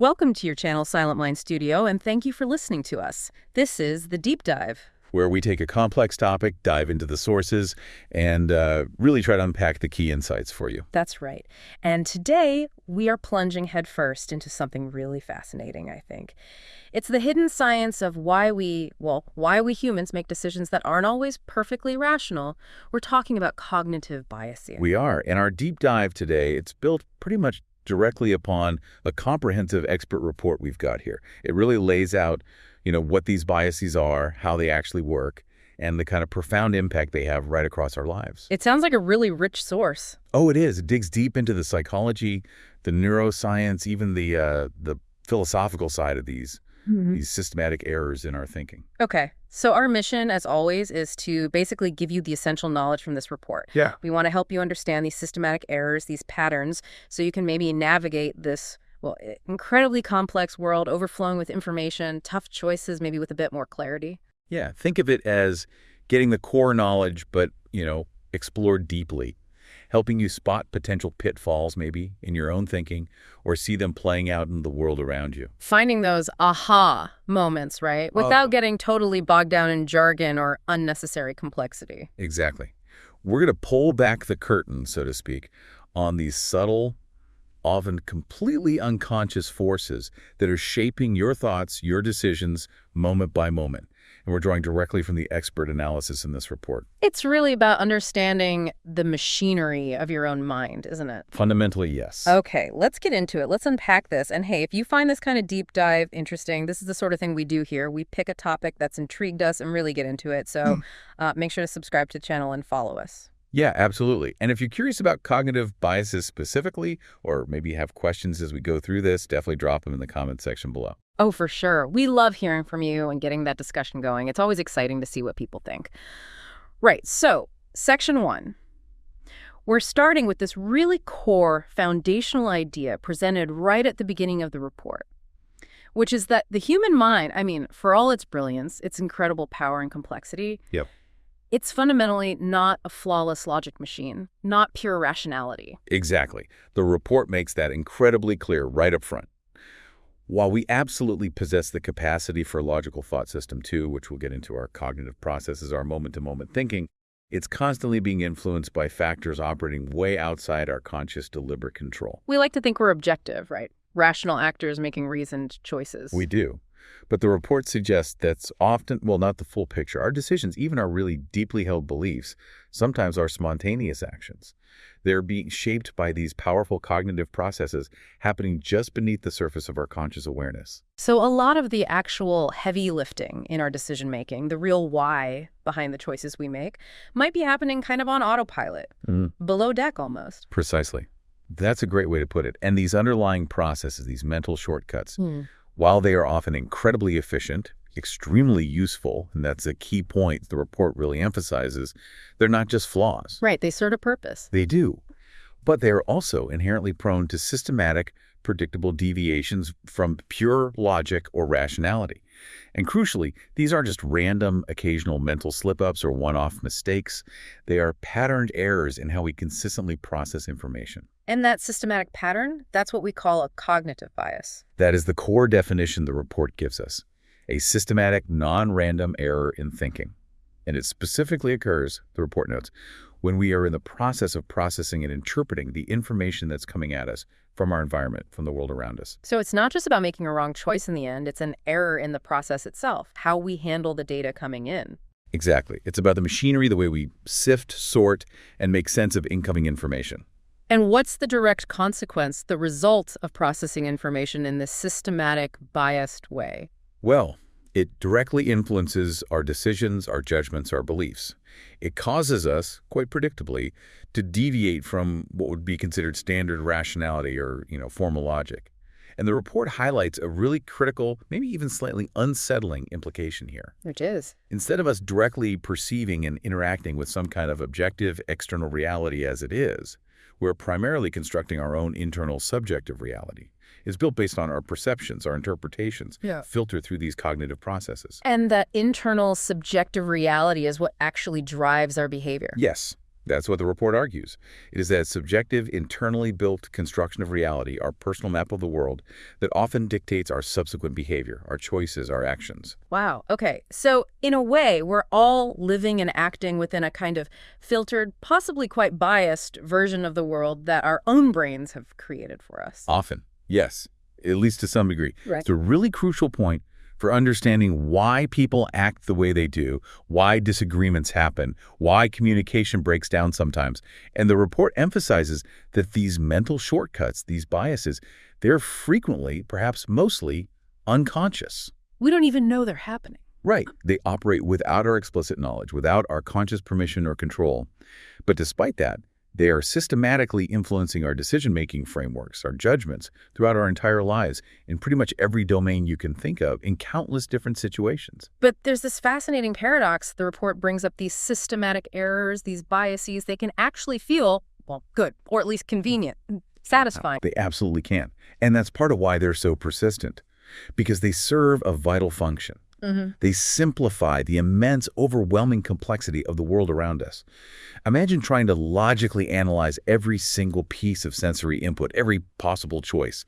Welcome to your channel, Silent Mind Studio, and thank you for listening to us. This is The Deep Dive, where we take a complex topic, dive into the sources, and really try to unpack the key insights for you. That's right. And today, we are plunging headfirst into something really fascinating, I think. It's the hidden science of why we humans make decisions that aren't always perfectly rational. We're talking about cognitive biasing. We are. And our deep dive today, it's built pretty much directly upon a comprehensive expert report we've got here. It really lays out, what these biases are, how they actually work, and the kind of profound impact they have right across our lives. It sounds like a really rich source. Oh, it is. It digs deep into the psychology, the neuroscience, even the philosophical side of these systematic errors in our thinking. Okay. So our mission, as always, is to basically give you the essential knowledge from this report. Yeah. We want to help you understand these systematic errors, these patterns, so you can maybe navigate this, incredibly complex world overflowing with information, tough choices, maybe with a bit more clarity. Yeah. Think of it as getting the core knowledge, but, explored deeply, helping you spot potential pitfalls maybe in your own thinking or see them playing out in the world around you. Finding those aha moments, right? Without getting totally bogged down in jargon or unnecessary complexity. Exactly. We're going to pull back the curtain, so to speak, on these subtle, often completely unconscious forces that are shaping your thoughts, your decisions, moment by moment. And we're drawing directly from the expert analysis in this report. It's really about understanding the machinery of your own mind, isn't it? Fundamentally, yes. Okay, let's get into it. Let's unpack this. And hey, if you find this kind of deep dive interesting, this is the sort of thing we do here. We pick a topic that's intrigued us and really get into it. So make sure to subscribe to the channel and follow us. Yeah, absolutely. And if you're curious about cognitive biases specifically, or maybe have questions as we go through this, definitely drop them in the comment section below. Oh, for sure. We love hearing from you and getting that discussion going. It's always exciting to see what people think. Right, so Section 1. We're starting with this really core foundational idea presented right at the beginning of the report, which is that the human mind, for all its brilliance, its incredible power and complexity, it's fundamentally not a flawless logic machine, not pure rationality. Exactly. The report makes that incredibly clear right up front. While we absolutely possess the capacity for a logical thought system too, which we'll get into our cognitive processes, our moment-to-moment thinking, it's constantly being influenced by factors operating way outside our conscious, deliberate control. We like to think we're objective, right? Rational actors making reasoned choices. We do. But the report suggests that's often, not the full picture. Our decisions, even our really deeply held beliefs, sometimes are spontaneous actions. They're being shaped by these powerful cognitive processes happening just beneath the surface of our conscious awareness. So a lot of the actual heavy lifting in our decision-making, the real why behind the choices we make, might be happening kind of on autopilot, below deck almost. Precisely. That's a great way to put it. And these underlying processes, these mental shortcuts, while they are often incredibly efficient, extremely useful, and that's a key point the report really emphasizes, they're not just flaws. Right, they serve a purpose. They do. But they are also inherently prone to systematic, predictable deviations from pure logic or rationality. And crucially, these aren't just random, occasional mental slip-ups or one-off mistakes. They are patterned errors in how we consistently process information. And that systematic pattern, that's what we call a cognitive bias. That is the core definition the report gives us. A systematic, non-random error in thinking. And it specifically occurs, the report notes, when we are in the process of processing and interpreting the information that's coming at us from our environment, from the world around us. So it's not just about making a wrong choice in the end, it's an error in the process itself, how we handle the data coming in. Exactly. It's about the machinery, the way we sift, sort, and make sense of incoming information. And what's the direct consequence, the result of processing information in this systematic, biased way? Well, it directly influences our decisions, our judgments, our beliefs. It causes us, quite predictably, to deviate from what would be considered standard rationality or, formal logic. And the report highlights a really critical, maybe even slightly unsettling implication here. Which is? Instead of us directly perceiving and interacting with some kind of objective external reality as it is, we're primarily constructing our own internal subjective reality. It's built based on our perceptions, our interpretations, filtered through these cognitive processes. And that internal subjective reality is what actually drives our behavior. Yes. That's what the report argues. It is that subjective, internally built construction of reality, our personal map of the world, that often dictates our subsequent behavior, our choices, our actions. Wow. Okay. So in a way, we're all living and acting within a kind of filtered, possibly quite biased version of the world that our own brains have created for us. Often, yes, at least to some degree. Right. It's a really crucial point for understanding why people act the way they do, why disagreements happen, why communication breaks down sometimes. And the report emphasizes that these mental shortcuts, these biases, they're frequently, perhaps mostly, unconscious. We don't even know they're happening. Right. They operate without our explicit knowledge, without our conscious permission or control. But despite that, they are systematically influencing our decision-making frameworks, our judgments, throughout our entire lives, in pretty much every domain you can think of, in countless different situations. But there's this fascinating paradox. The report brings up these systematic errors, these biases. They can actually feel, well, good, or at least convenient, satisfying. They absolutely can. And that's part of why they're so persistent, because they serve a vital function. They simplify the immense, overwhelming complexity of the world around us. Imagine trying to logically analyze every single piece of sensory input, every possible choice,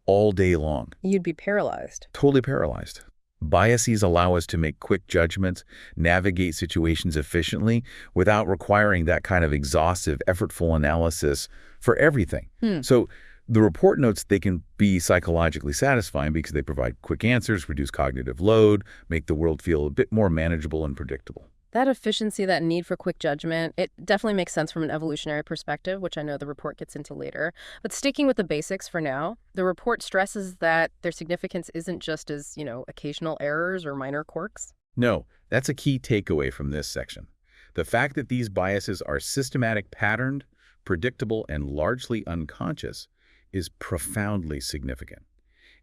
all day long. You'd be paralyzed. Totally paralyzed. Biases allow us to make quick judgments, navigate situations efficiently, without requiring that kind of exhaustive, effortful analysis for everything. So the report notes they can be psychologically satisfying because they provide quick answers, reduce cognitive load, make the world feel a bit more manageable and predictable. That efficiency, that need for quick judgment, it definitely makes sense from an evolutionary perspective, which I know the report gets into later. But sticking with the basics for now, the report stresses that their significance isn't just as, occasional errors or minor quirks. No, that's a key takeaway from this section. The fact that these biases are systematic, patterned, predictable, and largely unconscious is profoundly significant.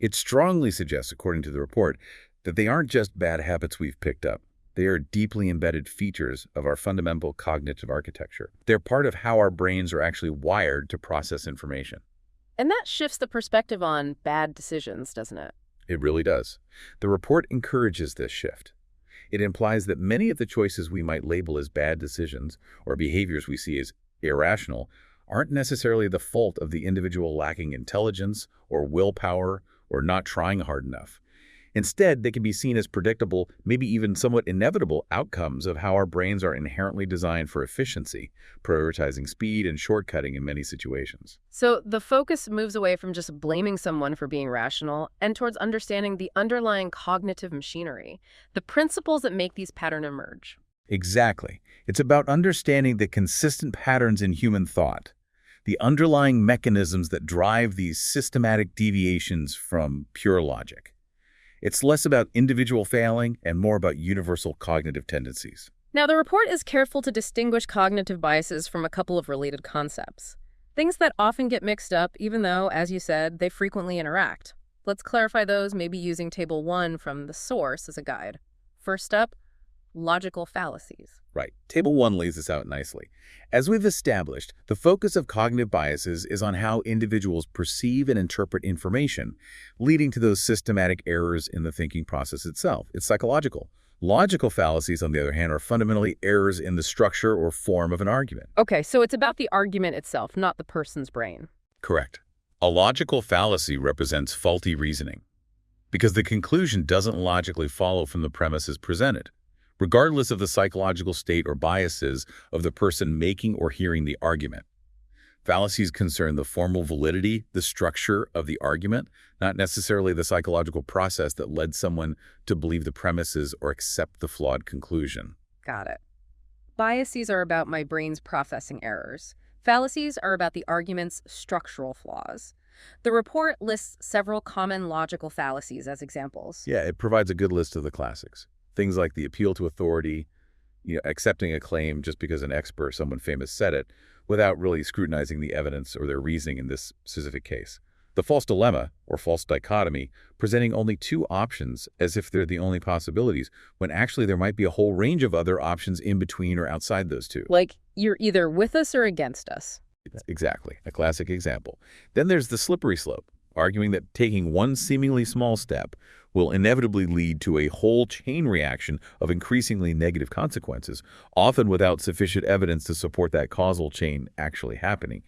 It strongly suggests, according to the report, that they aren't just bad habits we've picked up. They are deeply embedded features of our fundamental cognitive architecture. They're part of how our brains are actually wired to process information. And that shifts the perspective on bad decisions, doesn't it? It really does. The report encourages this shift. It implies that many of the choices we might label as bad decisions or behaviors we see as irrational aren't necessarily the fault of the individual lacking intelligence or willpower or not trying hard enough. Instead, they can be seen as predictable, maybe even somewhat inevitable outcomes of how our brains are inherently designed for efficiency, prioritizing speed and shortcutting in many situations. So the focus moves away from just blaming someone for being rational and towards understanding the underlying cognitive machinery, the principles that make these patterns emerge. Exactly. It's about understanding the consistent patterns in human thought, the underlying mechanisms that drive these systematic deviations from pure logic. It's less about individual failing and more about universal cognitive tendencies. Now, the report is careful to distinguish cognitive biases from a couple of related concepts, things that often get mixed up, even though, as you said, they frequently interact. Let's clarify those, maybe using Table 1 from the source as a guide. First up, logical fallacies. Right. Table 1 lays this out nicely. As we've established, the focus of cognitive biases is on how individuals perceive and interpret information, leading to those systematic errors in the thinking process itself. It's psychological. Logical fallacies, on the other hand, are fundamentally errors in the structure or form of an argument. Okay, so it's about the argument itself, not the person's brain. Correct. A logical fallacy represents faulty reasoning, because the conclusion doesn't logically follow from the premises presented, regardless of the psychological state or biases of the person making or hearing the argument. Fallacies concern the formal validity, the structure of the argument, not necessarily the psychological process that led someone to believe the premises or accept the flawed conclusion. Got it. Biases are about my brain's processing errors. Fallacies are about the argument's structural flaws. The report lists several common logical fallacies as examples. Yeah, it provides a good list of the classics. Things like the appeal to authority, accepting a claim just because an expert or someone famous said it, without really scrutinizing the evidence or their reasoning in this specific case. The false dilemma, or false dichotomy, presenting only two options as if they're the only possibilities, when actually there might be a whole range of other options in between or outside those two. Like, you're either with us or against us. Exactly, a classic example. Then there's the slippery slope, arguing that taking one seemingly small step will inevitably lead to a whole chain reaction of increasingly negative consequences, often without sufficient evidence to support that causal chain actually happening.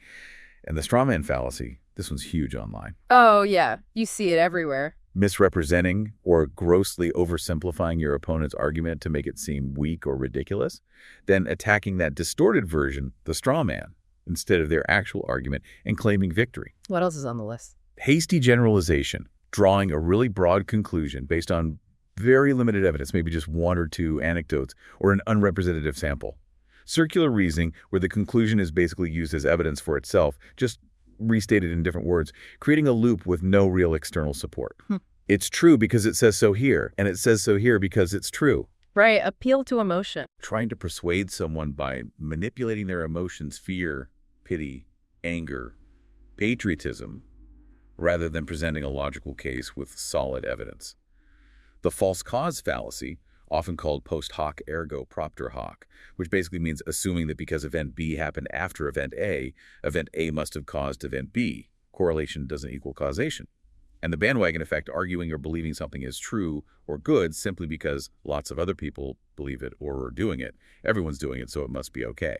And the strawman fallacy, this one's huge online. Oh, yeah. You see it everywhere. Misrepresenting or grossly oversimplifying your opponent's argument to make it seem weak or ridiculous, then attacking that distorted version, the straw man, instead of their actual argument and claiming victory. What else is on the list? Hasty generalization, drawing a really broad conclusion based on very limited evidence, maybe just one or two anecdotes or an unrepresentative sample. Circular reasoning, where the conclusion is basically used as evidence for itself, just restated in different words, creating a loop with no real external support. It's true because it says so here, and it says so here because it's true. Right, appeal to emotion. Trying to persuade someone by manipulating their emotions, fear, pity, anger, patriotism, rather than presenting a logical case with solid evidence. The false cause fallacy, often called post hoc ergo propter hoc, which basically means assuming that because event B happened after event A must have caused event B. Correlation doesn't equal causation. And the bandwagon effect, arguing or believing something is true or good simply because lots of other people believe it or are doing it. Everyone's doing it, so it must be okay.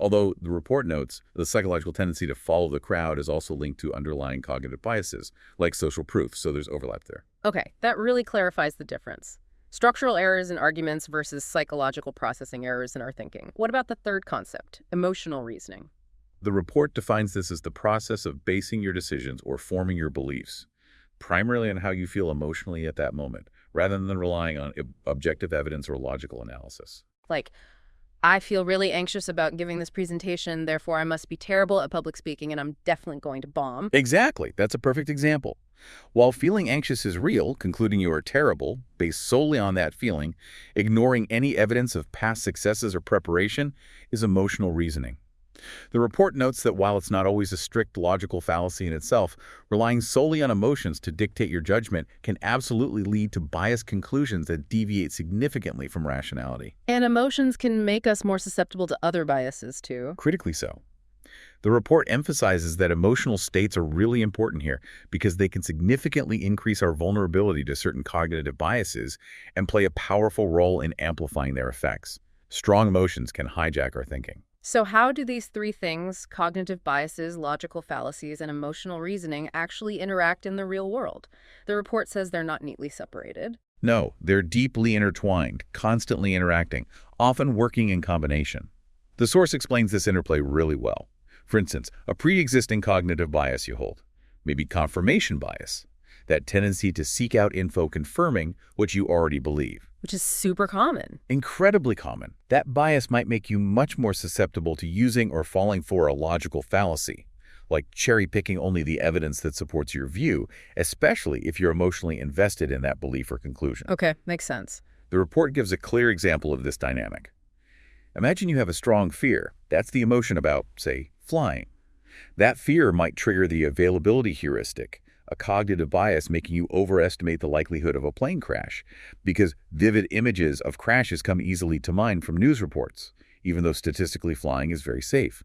Although the report notes the psychological tendency to follow the crowd is also linked to underlying cognitive biases, like social proof, so there's overlap there. Okay, that really clarifies the difference. Structural errors in arguments versus psychological processing errors in our thinking. What about the third concept, emotional reasoning? The report defines this as the process of basing your decisions or forming your beliefs, primarily on how you feel emotionally at that moment, rather than relying on objective evidence or logical analysis. Like, I feel really anxious about giving this presentation, therefore I must be terrible at public speaking and I'm definitely going to bomb. Exactly. That's a perfect example. While feeling anxious is real, concluding you are terrible, based solely on that feeling, ignoring any evidence of past successes or preparation, is emotional reasoning. The report notes that while it's not always a strict logical fallacy in itself, relying solely on emotions to dictate your judgment can absolutely lead to biased conclusions that deviate significantly from rationality. And emotions can make us more susceptible to other biases, too. Critically so. The report emphasizes that emotional states are really important here because they can significantly increase our vulnerability to certain cognitive biases and play a powerful role in amplifying their effects. Strong emotions can hijack our thinking. So how do these three things, cognitive biases, logical fallacies, and emotional reasoning, actually interact in the real world? The report says they're not neatly separated. No, they're deeply intertwined, constantly interacting, often working in combination. The source explains this interplay really well. For instance, a pre-existing cognitive bias you hold, maybe confirmation bias, that tendency to seek out info confirming what you already believe. Which is super common. Incredibly common. That bias might make you much more susceptible to using or falling for a logical fallacy, like cherry-picking only the evidence that supports your view, especially if you're emotionally invested in that belief or conclusion. Okay, makes sense. The report gives a clear example of this dynamic. Imagine you have a strong fear. That's the emotion about, say, flying. That fear might trigger the availability heuristic, a cognitive bias making you overestimate the likelihood of a plane crash, because vivid images of crashes come easily to mind from news reports, even though statistically flying is very safe.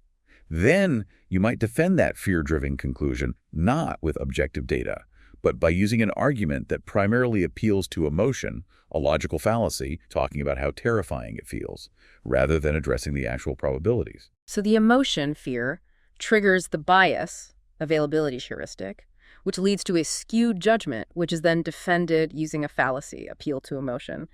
Then you might defend that fear-driven conclusion not with objective data, but by using an argument that primarily appeals to emotion, a logical fallacy talking about how terrifying it feels, rather than addressing the actual probabilities. So the emotion, fear, triggers the bias, availability heuristic, which leads to a skewed judgment, which is then defended using a fallacy, appeal to emotion.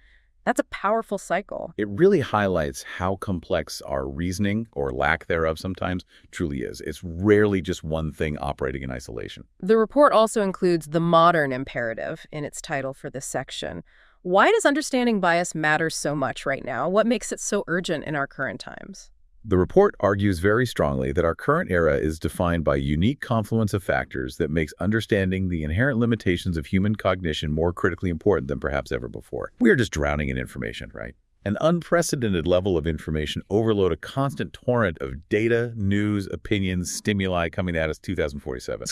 That's a powerful cycle. It really highlights how complex our reasoning, or lack thereof sometimes, truly is. It's rarely just one thing operating in isolation. The report also includes the modern imperative in its title for this section. Why does understanding bias matter so much right now? What makes it so urgent in our current times? The report argues very strongly that our current era is defined by a unique confluence of factors that makes understanding the inherent limitations of human cognition more critically important than perhaps ever before. We are just drowning in information, right? An unprecedented level of information overload, a constant torrent of data, news, opinions, stimuli coming at us 2047.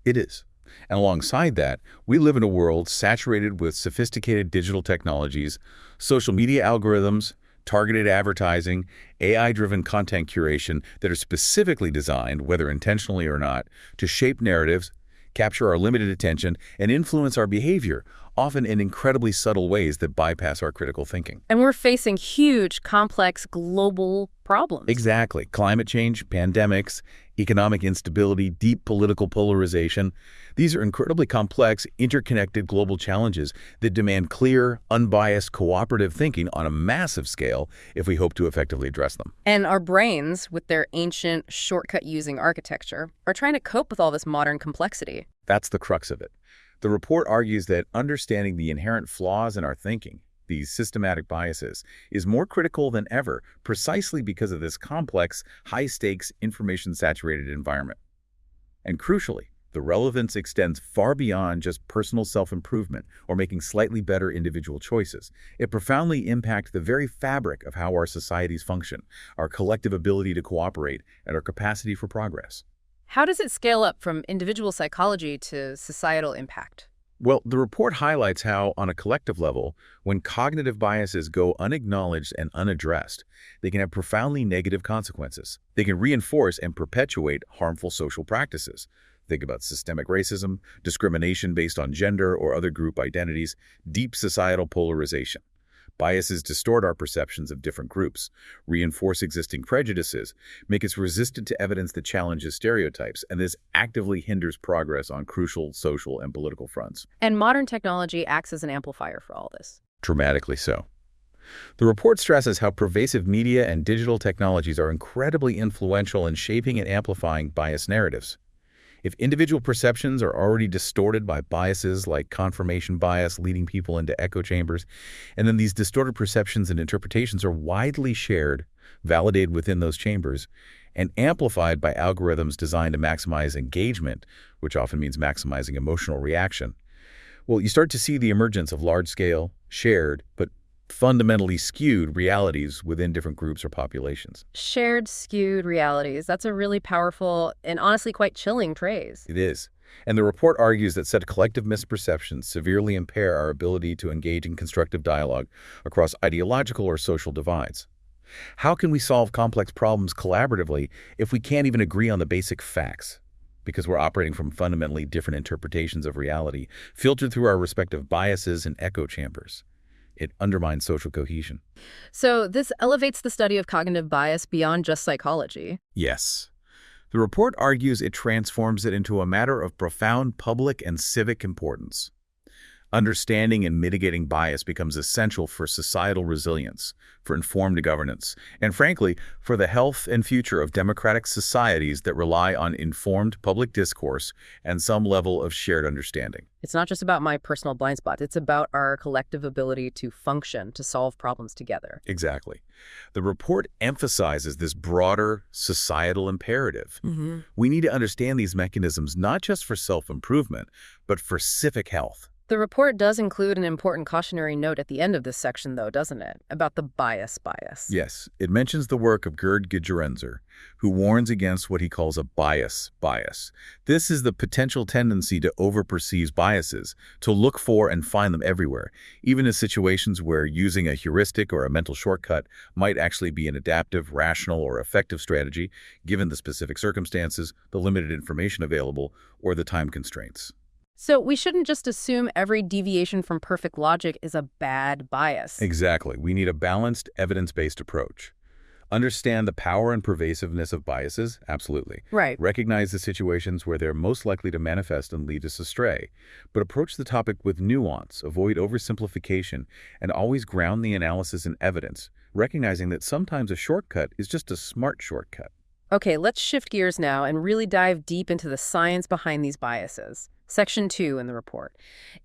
It is. And alongside that, we live in a world saturated with sophisticated digital technologies, social media algorithms, targeted advertising, AI-driven content curation that are specifically designed, whether intentionally or not, to shape narratives, capture our limited attention, and influence our behavior, often in incredibly subtle ways that bypass our critical thinking. And we're facing huge, complex, global problems. Exactly. Climate change, pandemics, economic instability, deep political polarization. These are incredibly complex, interconnected global challenges that demand clear, unbiased, cooperative thinking on a massive scale if we hope to effectively address them. And our brains, with their ancient, shortcut-using architecture, are trying to cope with all this modern complexity. That's the crux of it. The report argues that understanding the inherent flaws in our thinking, these systematic biases, is more critical than ever precisely because of this complex, high-stakes, information-saturated environment. And crucially, the relevance extends far beyond just personal self-improvement or making slightly better individual choices. It profoundly impacts the very fabric of how our societies function, our collective ability to cooperate, and our capacity for progress. How does it scale up from individual psychology to societal impact? Well, the report highlights how, on a collective level, when cognitive biases go unacknowledged and unaddressed, they can have profoundly negative consequences. They can reinforce and perpetuate harmful social practices. Think about systemic racism, discrimination based on gender or other group identities, deep societal polarization. Biases distort our perceptions of different groups, reinforce existing prejudices, make us resistant to evidence that challenges stereotypes, and this actively hinders progress on crucial social and political fronts. And modern technology acts as an amplifier for all this. Dramatically so. The report stresses how pervasive media and digital technologies are incredibly influential in shaping and amplifying bias narratives. If individual perceptions are already distorted by biases like confirmation bias leading people into echo chambers, and then these distorted perceptions and interpretations are widely shared, validated within those chambers, and amplified by algorithms designed to maximize engagement, which often means maximizing emotional reaction, well, you start to see the emergence of large-scale, shared, but fundamentally skewed realities within different groups or populations. Shared, skewed realities. That's a really powerful and honestly quite chilling phrase. It is. And the report argues that such collective misperceptions severely impair our ability to engage in constructive dialogue across ideological or social divides. How can we solve complex problems collaboratively if we can't even agree on the basic facts? Because we're operating from fundamentally different interpretations of reality, filtered through our respective biases and echo chambers. It undermines social cohesion. So this elevates the study of cognitive bias beyond just psychology. Yes. The report argues it transforms it into a matter of profound public and civic importance. Understanding and mitigating bias becomes essential for societal resilience, for informed governance, and frankly, for the health and future of democratic societies that rely on informed public discourse and some level of shared understanding. It's not just about my personal blind spots. It's about our collective ability to function, to solve problems together. Exactly. The report emphasizes this broader societal imperative. We need to understand these mechanisms not just for self-improvement, but for civic health. The report does include an important cautionary note at the end of this section, though, doesn't it? About the bias. Yes, it mentions the work of Gerd Gigerenzer, who warns against what he calls a bias. This is the potential tendency to overperceive biases, to look for and find them everywhere, even in situations where using a heuristic or a mental shortcut might actually be an adaptive, rational, or effective strategy, given the specific circumstances, the limited information available, or the time constraints. So we shouldn't just assume every deviation from perfect logic is a bad bias. Exactly. We need a balanced, evidence-based approach. Understand the power and pervasiveness of biases? Absolutely. Right. Recognize the situations where they're most likely to manifest and lead us astray. But approach the topic with nuance, avoid oversimplification, and always ground the analysis in evidence, recognizing that sometimes a shortcut is just a smart shortcut. Okay, let's shift gears now and really dive deep into the science behind these biases. Section 2 in the report.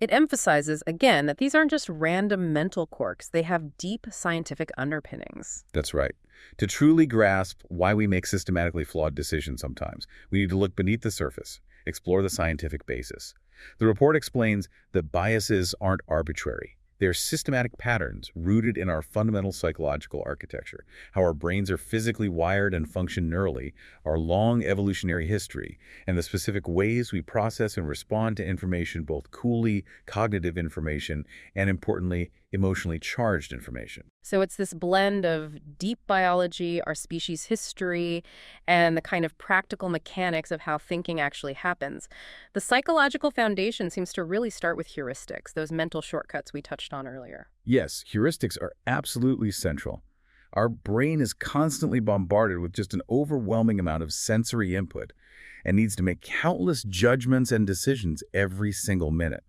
It emphasizes, again, that these aren't just random mental quirks. They have deep scientific underpinnings. That's right. To truly grasp why we make systematically flawed decisions sometimes, we need to look beneath the surface, explore the scientific basis. The report explains that biases aren't arbitrary. They're systematic patterns rooted in our fundamental psychological architecture, how our brains are physically wired and function neurally, our long evolutionary history, and the specific ways we process and respond to information, both coolly, cognitive information, and importantly, emotionally charged information. So it's this blend of deep biology, our species history, and the kind of practical mechanics of how thinking actually happens. The psychological foundation seems to really start with heuristics, those mental shortcuts we touched on earlier. Yes, heuristics are absolutely central. Our brain is constantly bombarded with just an overwhelming amount of sensory input and needs to make countless judgments and decisions every single minute.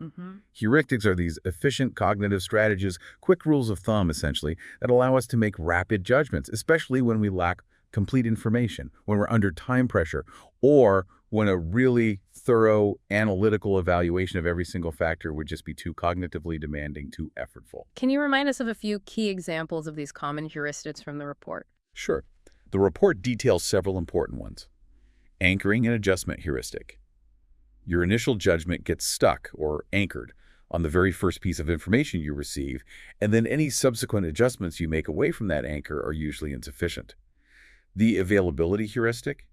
Heuristics are these efficient cognitive strategies, quick rules of thumb, essentially, that allow us to make rapid judgments, especially when we lack complete information, when we're under time pressure, or when a really thorough analytical evaluation of every single factor would just be too cognitively demanding, too effortful. Can you remind us of a few key examples of these common heuristics from the report? Sure. The report details several important ones. Anchoring and adjustment heuristic. Your initial judgment gets stuck or anchored on the very first piece of information you receive, and then any subsequent adjustments you make away from that anchor are usually insufficient. The availability heuristic.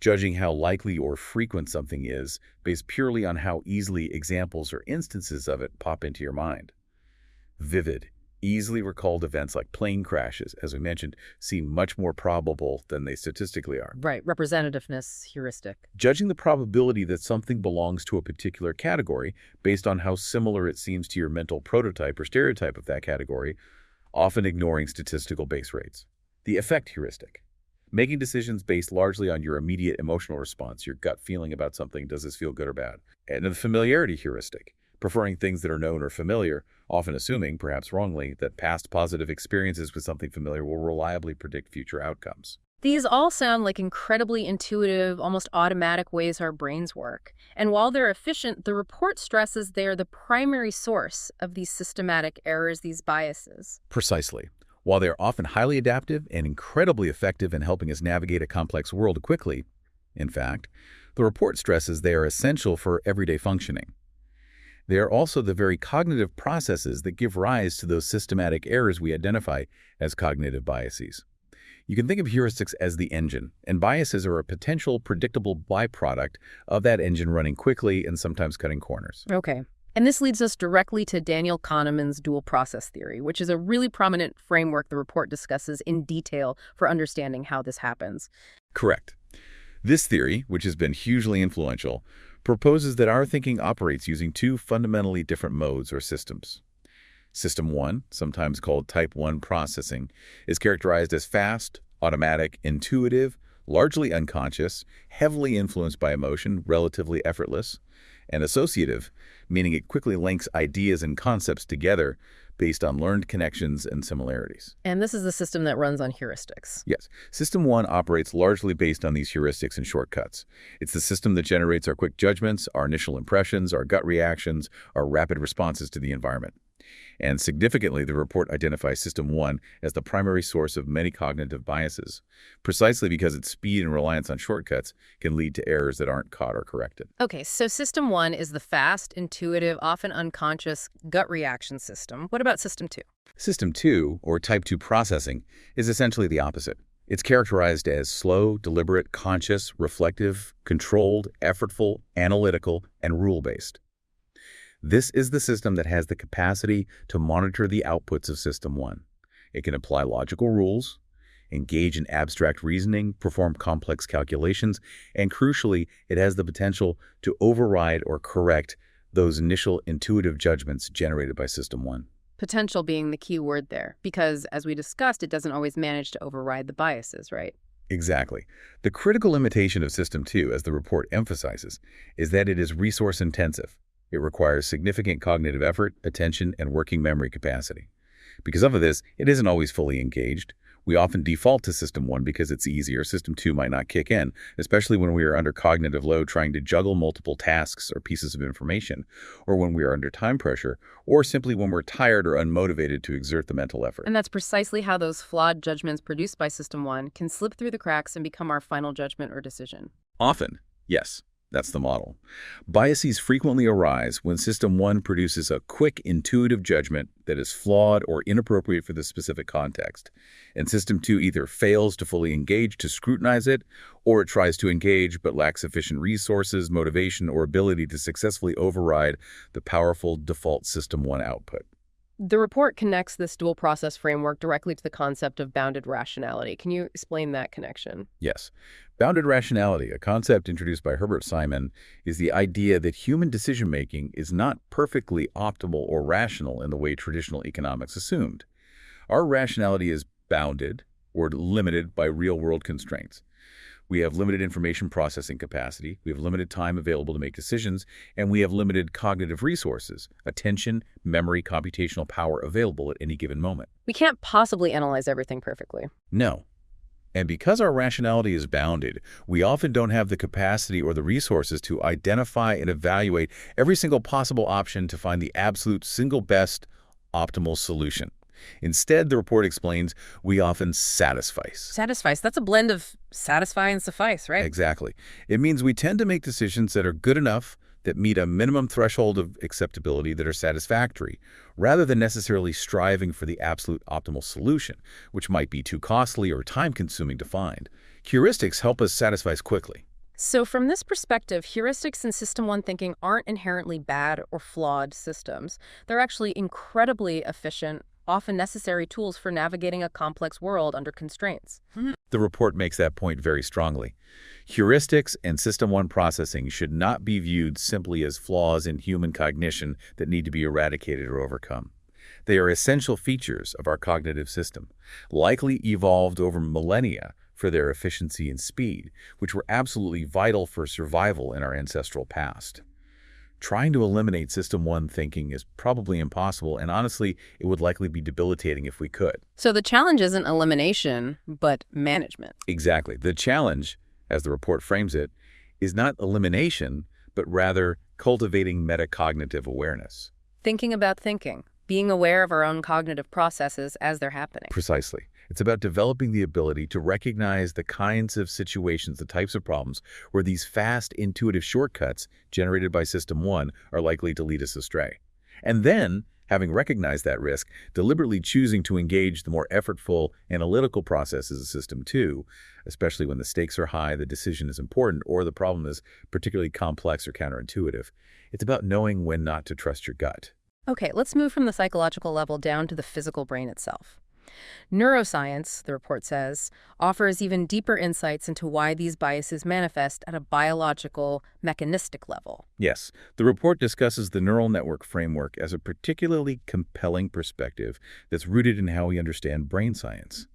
Judging how likely or frequent something is based purely on how easily examples or instances of it pop into your mind. Vivid. Easily recalled events like plane crashes, as we mentioned, seem much more probable than they statistically are. Right, representativeness heuristic. Judging the probability that something belongs to a particular category based on how similar it seems to your mental prototype or stereotype of that category, often ignoring statistical base rates. The effect heuristic. Making decisions based largely on your immediate emotional response, your gut feeling about something, does this feel good or bad? And the familiarity heuristic. Preferring things that are known or familiar, often assuming, perhaps wrongly, that past positive experiences with something familiar will reliably predict future outcomes. These all sound like incredibly intuitive, almost automatic ways our brains work. And while they're efficient, the report stresses they are the primary source of these systematic errors, these biases. Precisely. While they are often highly adaptive and incredibly effective in helping us navigate a complex world quickly, in fact, the report stresses they are essential for everyday functioning. They are also the very cognitive processes that give rise to those systematic errors we identify as cognitive biases. You can think of heuristics as the engine, and biases are a potential predictable byproduct of that engine running quickly and sometimes cutting corners. Okay. And this leads us directly to Daniel Kahneman's dual process theory, which is a really prominent framework the report discusses in detail for understanding how this happens. Correct. This theory, which has been hugely influential, proposes that our thinking operates using two fundamentally different modes or systems. System 1, sometimes called Type 1 processing, is characterized as fast, automatic, intuitive, largely unconscious, heavily influenced by emotion, relatively effortless, and associative, meaning it quickly links ideas and concepts together based on learned connections and similarities. And this is the system that runs on heuristics. Yes, System 1 operates largely based on these heuristics and shortcuts. It's the system that generates our quick judgments, our initial impressions, our gut reactions, our rapid responses to the environment. And significantly, the report identifies System 1 as the primary source of many cognitive biases, precisely because its speed and reliance on shortcuts can lead to errors that aren't caught or corrected. Okay, so System 1 is the fast, intuitive, often unconscious gut reaction system. What about System 2? System 2, or Type 2 processing, is essentially the opposite. It's characterized as slow, deliberate, conscious, reflective, controlled, effortful, analytical, and rule-based. This is the system that has the capacity to monitor the outputs of System 1. It can apply logical rules, engage in abstract reasoning, perform complex calculations, and crucially, it has the potential to override or correct those initial intuitive judgments generated by System 1. Potential being the key word there, because as we discussed, it doesn't always manage to override the biases, right? Exactly. The critical limitation of System 2, as the report emphasizes, is that it is resource-intensive. It requires significant cognitive effort, attention, and working memory capacity. Because of this, it isn't always fully engaged. We often default to System 1 because it's easier. System 2 might not kick in, especially when we are under cognitive load trying to juggle multiple tasks or pieces of information, or when we are under time pressure, or simply when we're tired or unmotivated to exert the mental effort. And that's precisely how those flawed judgments produced by System 1 can slip through the cracks and become our final judgment or decision. Often, yes. That's the model. Biases frequently arise when System 1 produces a quick, intuitive judgment that is flawed or inappropriate for the specific context, and System 2 either fails to fully engage to scrutinize it, or it tries to engage but lacks sufficient resources, motivation, or ability to successfully override the powerful default System 1 output. The report connects this dual process framework directly to the concept of bounded rationality. Can you explain that connection? Yes. Bounded rationality, a concept introduced by Herbert Simon, is the idea that human decision-making is not perfectly optimal or rational in the way traditional economics assumed. Our rationality is bounded or limited by real-world constraints. We have limited information processing capacity, we have limited time available to make decisions, and we have limited cognitive resources, attention, memory, computational power available at any given moment. We can't possibly analyze everything perfectly. No. And because our rationality is bounded, we often don't have the capacity or the resources to identify and evaluate every single possible option to find the absolute single best optimal solution. Instead, the report explains, we often satisfice. Satisfice, that's a blend of satisfy and suffice, right? Exactly. It means we tend to make decisions that are good enough, that meet a minimum threshold of acceptability, that are satisfactory, rather than necessarily striving for the absolute optimal solution, which might be too costly or time-consuming to find. Heuristics help us satisfice quickly. So from this perspective, heuristics and System 1 thinking aren't inherently bad or flawed systems. They're actually incredibly efficient, often necessary tools for navigating a complex world under constraints. The report makes that point very strongly. Heuristics and System 1 processing should not be viewed simply as flaws in human cognition that need to be eradicated or overcome. They are essential features of our cognitive system, likely evolved over millennia for their efficiency and speed, which were absolutely vital for survival in our ancestral past. Trying to eliminate System 1 thinking is probably impossible, and honestly, it would likely be debilitating if we could. So the challenge isn't elimination, but management. Exactly. The challenge, as the report frames it, is not elimination, but rather cultivating metacognitive awareness. Thinking about thinking, being aware of our own cognitive processes as they're happening. Precisely. It's about developing the ability to recognize the kinds of situations, the types of problems, where these fast, intuitive shortcuts generated by System 1 are likely to lead us astray. And then, having recognized that risk, deliberately choosing to engage the more effortful, analytical processes of System 2, especially when the stakes are high, the decision is important, or the problem is particularly complex or counterintuitive. It's about knowing when not to trust your gut. Okay, let's move from the psychological level down to the physical brain itself. Neuroscience, the report says, offers even deeper insights into why these biases manifest at a biological, mechanistic level. Yes, the report discusses the neural network framework as a particularly compelling perspective that's rooted in how we understand brain science.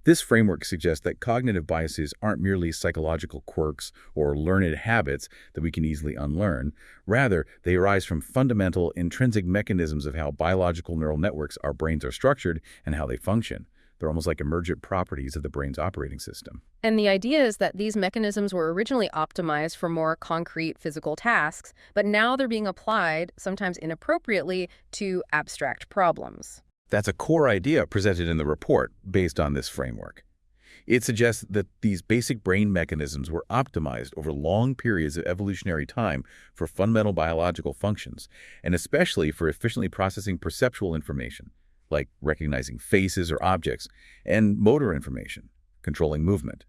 This framework suggests that cognitive biases aren't merely psychological quirks or learned habits that we can easily unlearn. Rather, they arise from fundamental, intrinsic mechanisms of how biological neural networks our brains are structured and how they function. They're almost like emergent properties of the brain's operating system. And the idea is that these mechanisms were originally optimized for more concrete physical tasks, but now they're being applied, sometimes inappropriately, to abstract problems. That's a core idea presented in the report based on this framework. It suggests that these basic brain mechanisms were optimized over long periods of evolutionary time for fundamental biological functions, and especially for efficiently processing perceptual information, like recognizing faces or objects, and motor information, controlling movement.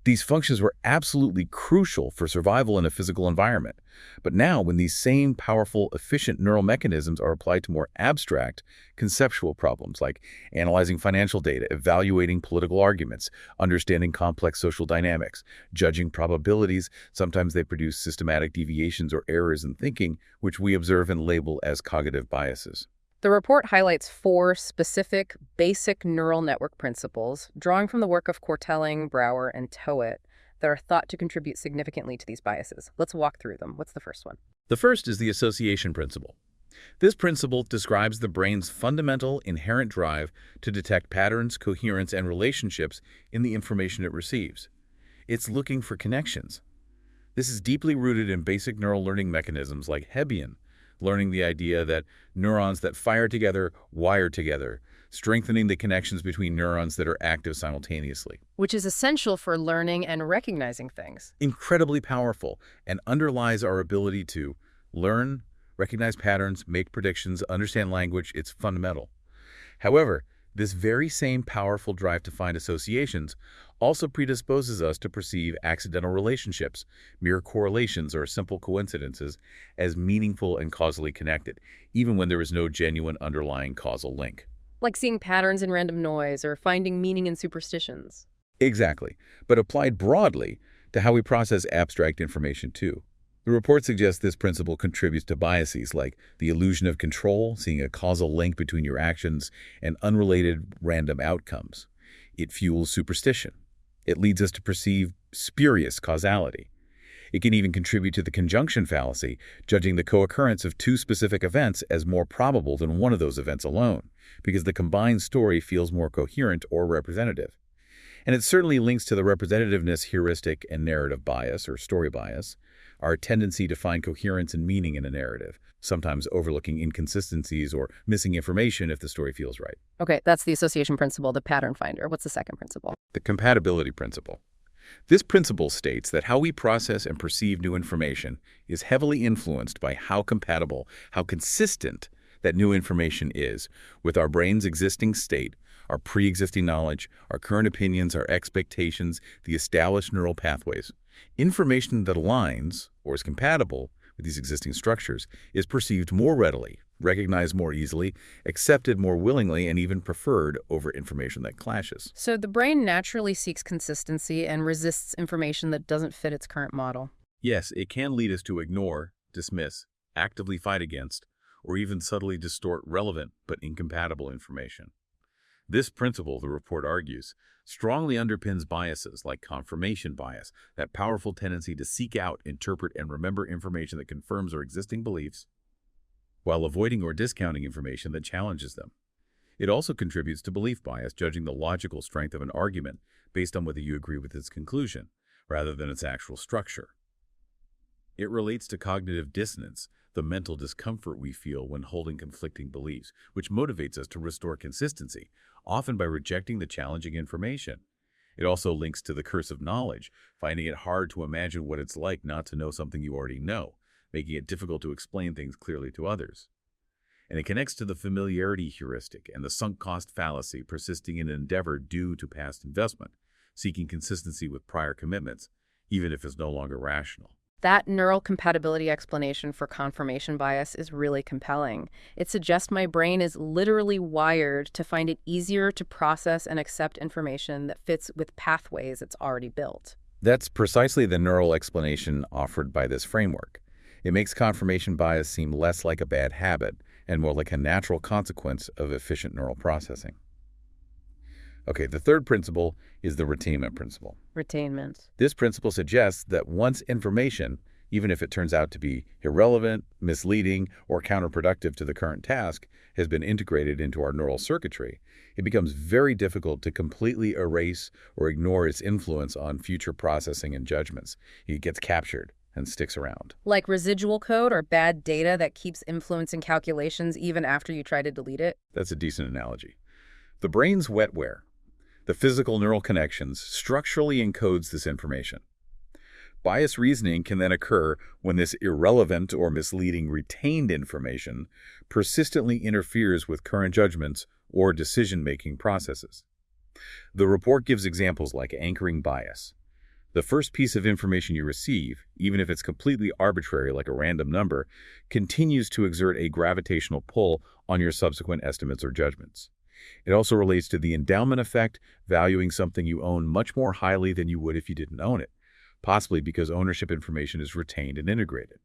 These functions were absolutely crucial for survival in a physical environment. But now, when these same powerful, efficient neural mechanisms are applied to more abstract, conceptual problems like analyzing financial data, evaluating political arguments, understanding complex social dynamics, judging probabilities, sometimes they produce systematic deviations or errors in thinking, which we observe and label as cognitive biases. The report highlights 4 specific, basic neural network principles, drawing from the work of Korteling, Brouwer, and Towett, that are thought to contribute significantly to these biases. Let's walk through them. What's the first one? The first is the association principle. This principle describes the brain's fundamental, inherent drive to detect patterns, coherence, and relationships in the information it receives. It's looking for connections. This is deeply rooted in basic neural learning mechanisms like Hebbian, learning the idea that neurons that fire together wire together, strengthening the connections between neurons that are active simultaneously. Which is essential for learning and recognizing things. Incredibly powerful and underlies our ability to learn, recognize patterns, make predictions, understand language. It's fundamental. However, This very same powerful drive to find associations also predisposes us to perceive accidental relationships, mere correlations, or simple coincidences as meaningful and causally connected, even when there is no genuine underlying causal link. Like seeing patterns in random noise or finding meaning in superstitions. Exactly, but applied broadly to how we process abstract information too. The report suggests this principle contributes to biases like the illusion of control, seeing a causal link between your actions and unrelated random outcomes. It fuels superstition. It leads us to perceive spurious causality. It can even contribute to the conjunction fallacy, judging the co-occurrence of two specific events as more probable than one of those events alone, because the combined story feels more coherent or representative. And it certainly links to the representativeness heuristic and narrative bias, or story bias, our tendency to find coherence and meaning in a narrative, sometimes overlooking inconsistencies or missing information if the story feels right. Okay, that's the association principle, the pattern finder. What's the second principle? The compatibility principle. This principle states that how we process and perceive new information is heavily influenced by how compatible, how consistent that new information is with our brain's existing state, our pre-existing knowledge, our current opinions, our expectations, the established neural pathways. Information that aligns or is compatible with these existing structures is perceived more readily, recognized more easily, accepted more willingly, and even preferred over information that clashes. So the brain naturally seeks consistency and resists information that doesn't fit its current model. Yes, it can lead us to ignore, dismiss, actively fight against, or even subtly distort relevant but incompatible information. This principle, the report argues, strongly underpins biases like confirmation bias, that powerful tendency to seek out, interpret, and remember information that confirms our existing beliefs, while avoiding or discounting information that challenges them. It also contributes to belief bias, judging the logical strength of an argument based on whether you agree with its conclusion, rather than its actual structure. It relates to cognitive dissonance, the mental discomfort we feel when holding conflicting beliefs, which motivates us to restore consistency, often by rejecting the challenging information. It also links to the curse of knowledge, finding it hard to imagine what it's like not to know something you already know, making it difficult to explain things clearly to others. And it connects to the familiarity heuristic and the sunk cost fallacy, persisting in an endeavor due to past investment, seeking consistency with prior commitments, even if it's no longer rational. That neural compatibility explanation for confirmation bias is really compelling. It suggests my brain is literally wired to find it easier to process and accept information that fits with pathways it's already built. That's precisely the neural explanation offered by this framework. It makes confirmation bias seem less like a bad habit and more like a natural consequence of efficient neural processing. Okay, the third principle is the retainment principle. Retainment. This principle suggests that once information, even if it turns out to be irrelevant, misleading, or counterproductive to the current task, has been integrated into our neural circuitry, it becomes very difficult to completely erase or ignore its influence on future processing and judgments. It gets captured and sticks around. Like residual code or bad data that keeps influencing calculations even after you try to delete it? That's a decent analogy. The brain's wetware, the physical neural connections, structurally encodes this information. Bias reasoning can then occur when this irrelevant or misleading retained information persistently interferes with current judgments or decision-making processes. The report gives examples like anchoring bias. The first piece of information you receive, even if it's completely arbitrary like a random number, continues to exert a gravitational pull on your subsequent estimates or judgments. It also relates to the endowment effect, valuing something you own much more highly than you would if you didn't own it, possibly because ownership information is retained and integrated.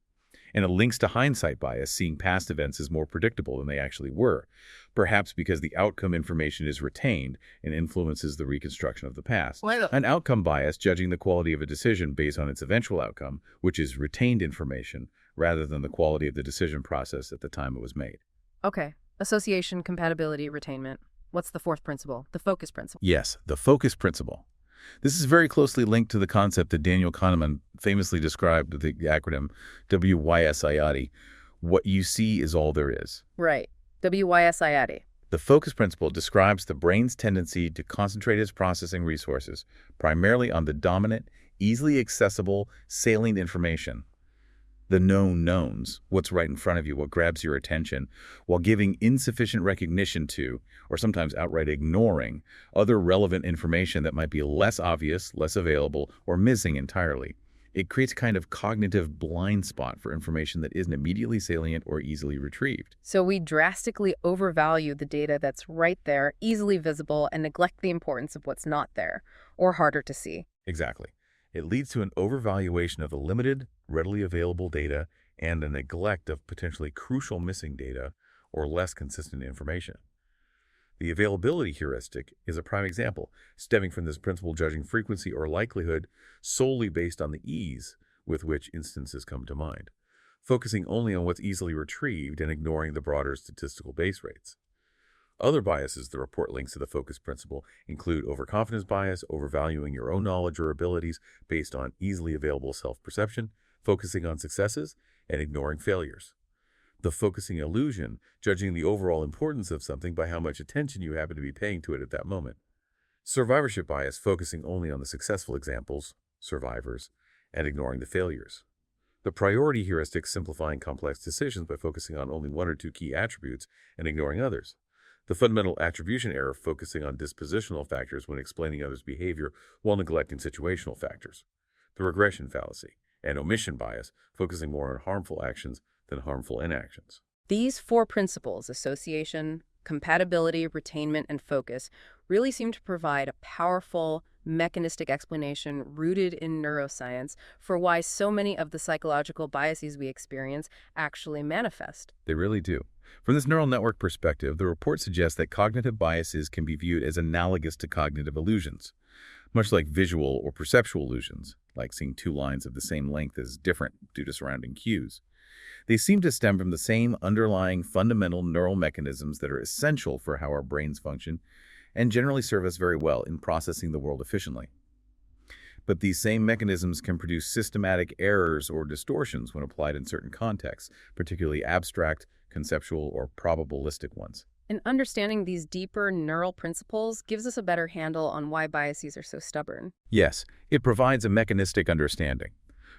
And it links to hindsight bias, seeing past events as more predictable than they actually were, perhaps because the outcome information is retained and influences the reconstruction of the past. An outcome bias, judging the quality of a decision based on its eventual outcome, which is retained information, rather than the quality of the decision process at the time it was made. Okay. Association, compatibility, retainment. What's the fourth principle? The focus principle. Yes, the focus principle. This is very closely linked to the concept that Daniel Kahneman famously described with the acronym WYSIAD. What you see is all there is. Right. WYSIAD. The focus principle describes the brain's tendency to concentrate its processing resources primarily on the dominant, easily accessible, salient information. the known knowns, what's right in front of you, what grabs your attention, while giving insufficient recognition to, or sometimes outright ignoring, other relevant information that might be less obvious, less available, or missing entirely. It creates a kind of cognitive blind spot for information that isn't immediately salient or easily retrieved. So we drastically overvalue the data that's right there, easily visible, and neglect the importance of what's not there, or harder to see. Exactly. It leads to an overvaluation of the limited, readily available data and a neglect of potentially crucial missing data or less consistent information. The availability heuristic is a prime example, stemming from this principle judging frequency or likelihood solely based on the ease with which instances come to mind, focusing only on what's easily retrieved and ignoring the broader statistical base rates. Other biases the report links to the focus principle include overconfidence bias, overvaluing your own knowledge or abilities based on easily available self-perception, focusing on successes, and ignoring failures. The focusing illusion, judging the overall importance of something by how much attention you happen to be paying to it at that moment. Survivorship bias, focusing only on the successful examples, survivors, and ignoring the failures. The priority heuristic, simplifying complex decisions by focusing on only one or two key attributes and ignoring others. The fundamental attribution error, focusing on dispositional factors when explaining others' behavior while neglecting situational factors. The regression fallacy and omission bias, focusing more on harmful actions than harmful inactions. These four principles, association, compatibility, retainment, and focus, really seem to provide a powerful mechanistic explanation rooted in neuroscience for why so many of the psychological biases we experience actually manifest. They really do. From this neural network perspective, the report suggests that cognitive biases can be viewed as analogous to cognitive illusions, much like visual or perceptual illusions, like seeing two lines of the same length as different due to surrounding cues. They seem to stem from the same underlying fundamental neural mechanisms that are essential for how our brains function and generally serve us very well in processing the world efficiently. But these same mechanisms can produce systematic errors or distortions when applied in certain contexts, particularly abstract, conceptual, or probabilistic ones. And understanding these deeper neural principles gives us a better handle on why biases are so stubborn. Yes, it provides a mechanistic understanding.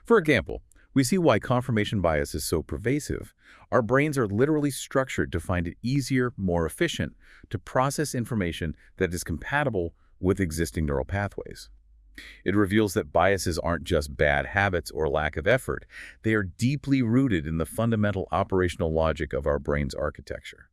For example, we see why confirmation bias is so pervasive. Our brains are literally structured to find it easier, more efficient, to process information that is compatible with existing neural pathways. It reveals that biases aren't just bad habits or lack of effort. They are deeply rooted in the fundamental operational logic of our brain's architecture.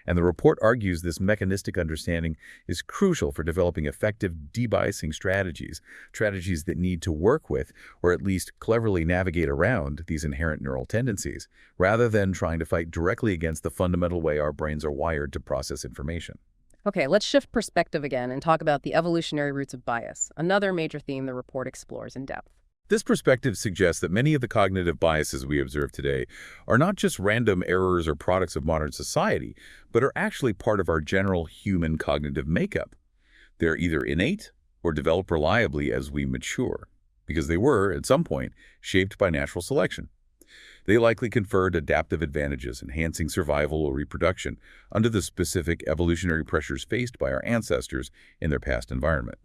And the report argues this mechanistic understanding is crucial for developing effective debiasing strategies that need to work with, or at least cleverly navigate around, these inherent neural tendencies, rather than trying to fight directly against the fundamental way our brains are wired to process information. Okay, let's shift perspective again and talk about the evolutionary roots of bias, another major theme the report explores in depth. This perspective suggests that many of the cognitive biases we observe today are not just random errors or products of modern society, but are actually part of our general human cognitive makeup. They're either innate or develop reliably as we mature, because they were, at some point, shaped by natural selection. They likely conferred adaptive advantages, enhancing survival or reproduction under the specific evolutionary pressures faced by our ancestors in their past environment.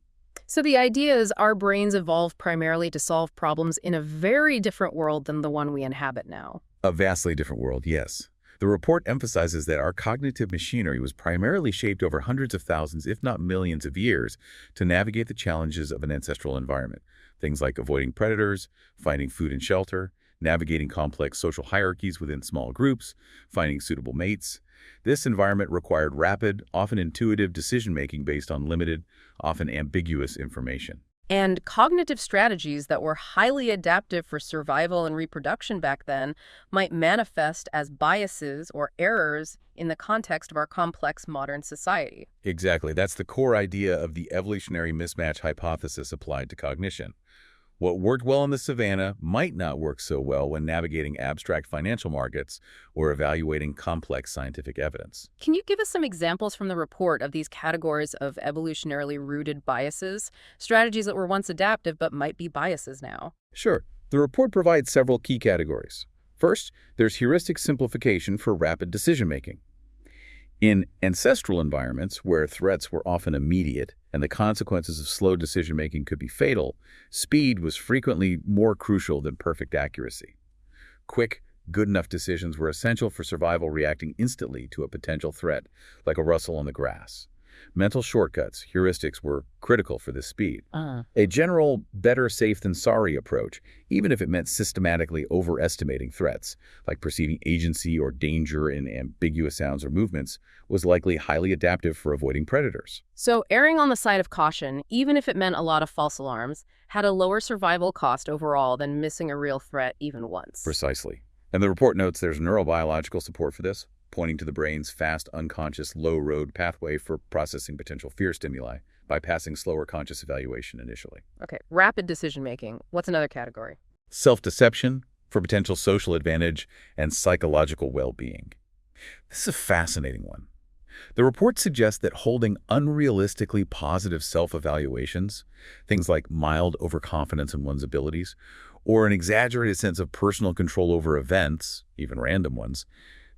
So the idea is our brains evolved primarily to solve problems in a very different world than the one we inhabit now. A vastly different world, yes. The report emphasizes that our cognitive machinery was primarily shaped over hundreds of thousands, if not millions of years, to navigate the challenges of an ancestral environment. Things like avoiding predators, finding food and shelter, navigating complex social hierarchies within small groups, finding suitable mates. This environment required rapid, often intuitive decision-making based on limited, often ambiguous information. And cognitive strategies that were highly adaptive for survival and reproduction back then might manifest as biases or errors in the context of our complex modern society. Exactly. That's the core idea of the evolutionary mismatch hypothesis applied to cognition. What worked well in the savannah might not work so well when navigating abstract financial markets or evaluating complex scientific evidence. Can you give us some examples from the report of these categories of evolutionarily rooted biases, strategies that were once adaptive but might be biases now? Sure. The report provides several key categories. First, there's heuristic simplification for rapid decision-making. In ancestral environments where threats were often immediate and the consequences of slow decision-making could be fatal, speed was frequently more crucial than perfect accuracy. Quick, good enough decisions were essential for survival, reacting instantly to a potential threat, like a rustle on the grass. Mental shortcuts, heuristics, were critical for this speed. A general better safe than sorry approach, even if it meant systematically overestimating threats, like perceiving agency or danger in ambiguous sounds or movements, was likely highly adaptive for avoiding predators. So erring on the side of caution, even if it meant a lot of false alarms, had a lower survival cost overall than missing a real threat even once. Precisely. And the report notes there's neurobiological support for this, pointing to the brain's fast, unconscious, low-road pathway for processing potential fear stimuli, bypassing slower conscious evaluation initially. Okay, rapid decision-making. What's another category? Self-deception for potential social advantage and psychological well-being. This is a fascinating one. The report suggests that holding unrealistically positive self-evaluations, things like mild overconfidence in one's abilities, or an exaggerated sense of personal control over events, even random ones,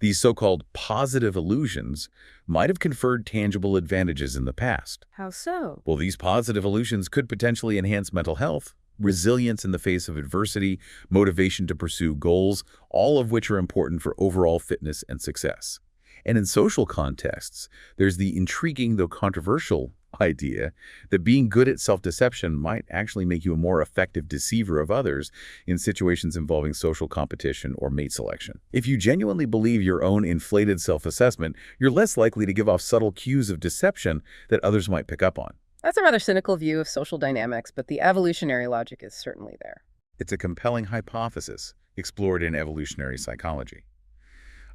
these so-called positive illusions might have conferred tangible advantages in the past. How so? Well, these positive illusions could potentially enhance mental health, resilience in the face of adversity, motivation to pursue goals, all of which are important for overall fitness and success. And in social contexts, there's the intriguing, though controversial, idea that being good at self-deception might actually make you a more effective deceiver of others in situations involving social competition or mate selection. If you genuinely believe your own inflated self-assessment, you're less likely to give off subtle cues of deception that others might pick up on. That's a rather cynical view of social dynamics, but the evolutionary logic is certainly there. It's a compelling hypothesis explored in evolutionary psychology.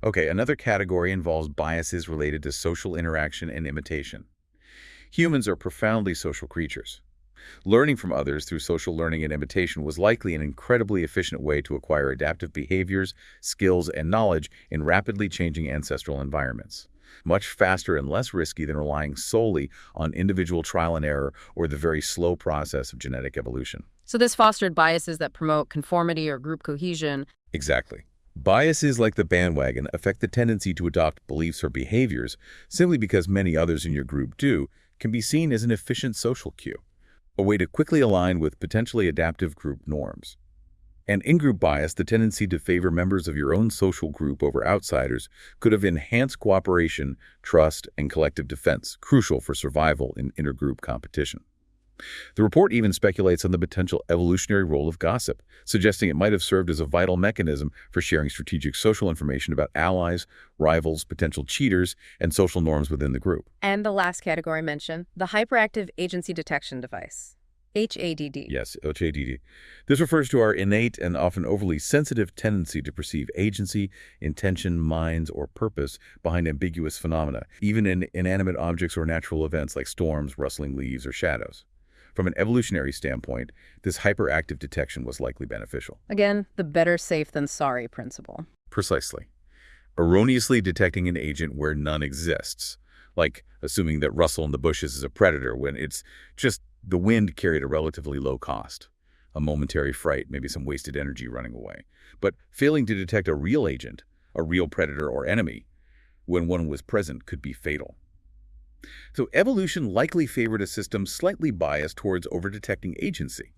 Okay, another category involves biases related to social interaction and imitation. Humans are profoundly social creatures. Learning from others through social learning and imitation was likely an incredibly efficient way to acquire adaptive behaviors, skills, and knowledge in rapidly changing ancestral environments. Much faster and less risky than relying solely on individual trial and error or the very slow process of genetic evolution. So this fostered biases that promote conformity or group cohesion. Exactly. Biases like the bandwagon affect the tendency to adopt beliefs or behaviors simply because many others in your group do, can be seen as an efficient social cue, a way to quickly align with potentially adaptive group norms. And in-group bias, the tendency to favor members of your own social group over outsiders, could have enhanced cooperation, trust, and collective defense, crucial for survival in intergroup competition. The report even speculates on the potential evolutionary role of gossip, suggesting it might have served as a vital mechanism for sharing strategic social information about allies, rivals, potential cheaters, and social norms within the group. And the last category mentioned, the hyperactive agency detection device, HADD. Yes, HADD. This refers to our innate and often overly sensitive tendency to perceive agency, intention, minds, or purpose behind ambiguous phenomena, even in inanimate objects or natural events like storms, rustling leaves, or shadows. From an evolutionary standpoint, this hyperactive detection was likely beneficial. Again, the better safe than sorry principle. Precisely. Erroneously detecting an agent where none exists, like assuming that rustle in the bushes is a predator when it's just the wind carried a relatively low cost, a momentary fright, maybe some wasted energy running away. But failing to detect a real agent, a real predator or enemy, when one was present could be fatal. So evolution likely favored a system slightly biased towards overdetecting agency.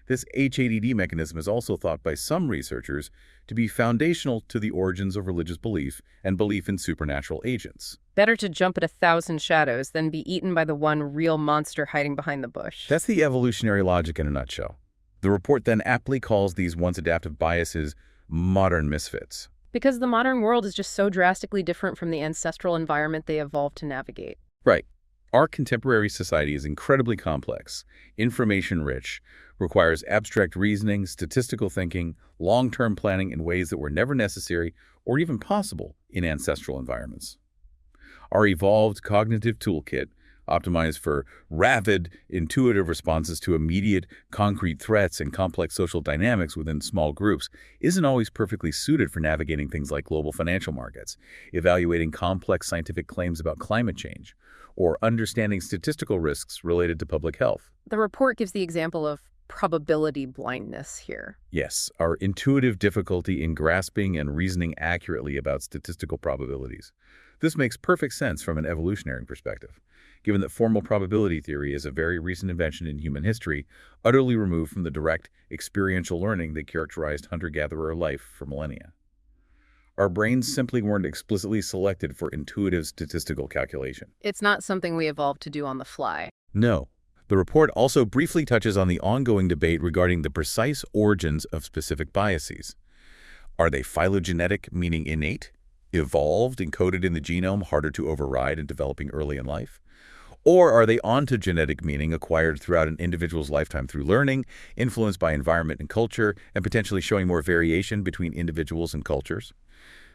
This HADD mechanism is also thought by some researchers to be foundational to the origins of religious belief and belief in supernatural agents. Better to jump at 1,000 shadows than be eaten by the one real monster hiding behind the bush. That's the evolutionary logic in a nutshell. The report then aptly calls these once adaptive biases modern misfits. Because the modern world is just so drastically different from the ancestral environment they evolved to navigate. Right. Our contemporary society is incredibly complex, information-rich, requires abstract reasoning, statistical thinking, long-term planning in ways that were never necessary or even possible in ancestral environments. Our evolved cognitive toolkit, optimized for rapid, intuitive responses to immediate, concrete threats and complex social dynamics within small groups, isn't always perfectly suited for navigating things like global financial markets, evaluating complex scientific claims about climate change, or understanding statistical risks related to public health. The report gives the example of probability blindness here. Yes, our intuitive difficulty in grasping and reasoning accurately about statistical probabilities. This makes perfect sense from an evolutionary perspective, given that formal probability theory is a very recent invention in human history, utterly removed from the direct, experiential learning that characterized hunter-gatherer life for millennia. Our brains simply weren't explicitly selected for intuitive statistical calculation. It's not something we evolved to do on the fly. No. The report also briefly touches on the ongoing debate regarding the precise origins of specific biases. Are they phylogenetic, meaning innate, evolved, encoded in the genome, harder to override and developing early in life? Or are they ontogenetic, meaning acquired throughout an individual's lifetime through learning, influenced by environment and culture, and potentially showing more variation between individuals and cultures?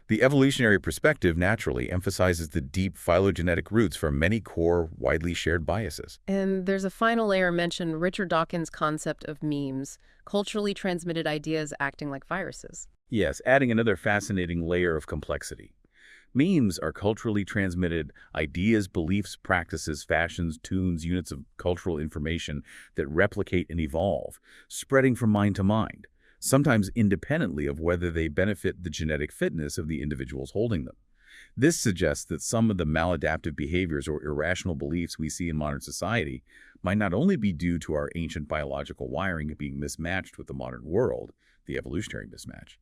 The evolutionary perspective naturally emphasizes the deep phylogenetic roots for many core, widely shared biases. And there's a final layer mentioned, Richard Dawkins' concept of memes, culturally transmitted ideas acting like viruses. Yes, adding another fascinating layer of complexity. Memes are culturally transmitted ideas, beliefs, practices, fashions, tunes, units of cultural information that replicate and evolve, spreading from mind to mind, sometimes independently of whether they benefit the genetic fitness of the individuals holding them. This suggests that some of the maladaptive behaviors or irrational beliefs we see in modern society might not only be due to our ancient biological wiring being mismatched with the modern world, the evolutionary mismatch.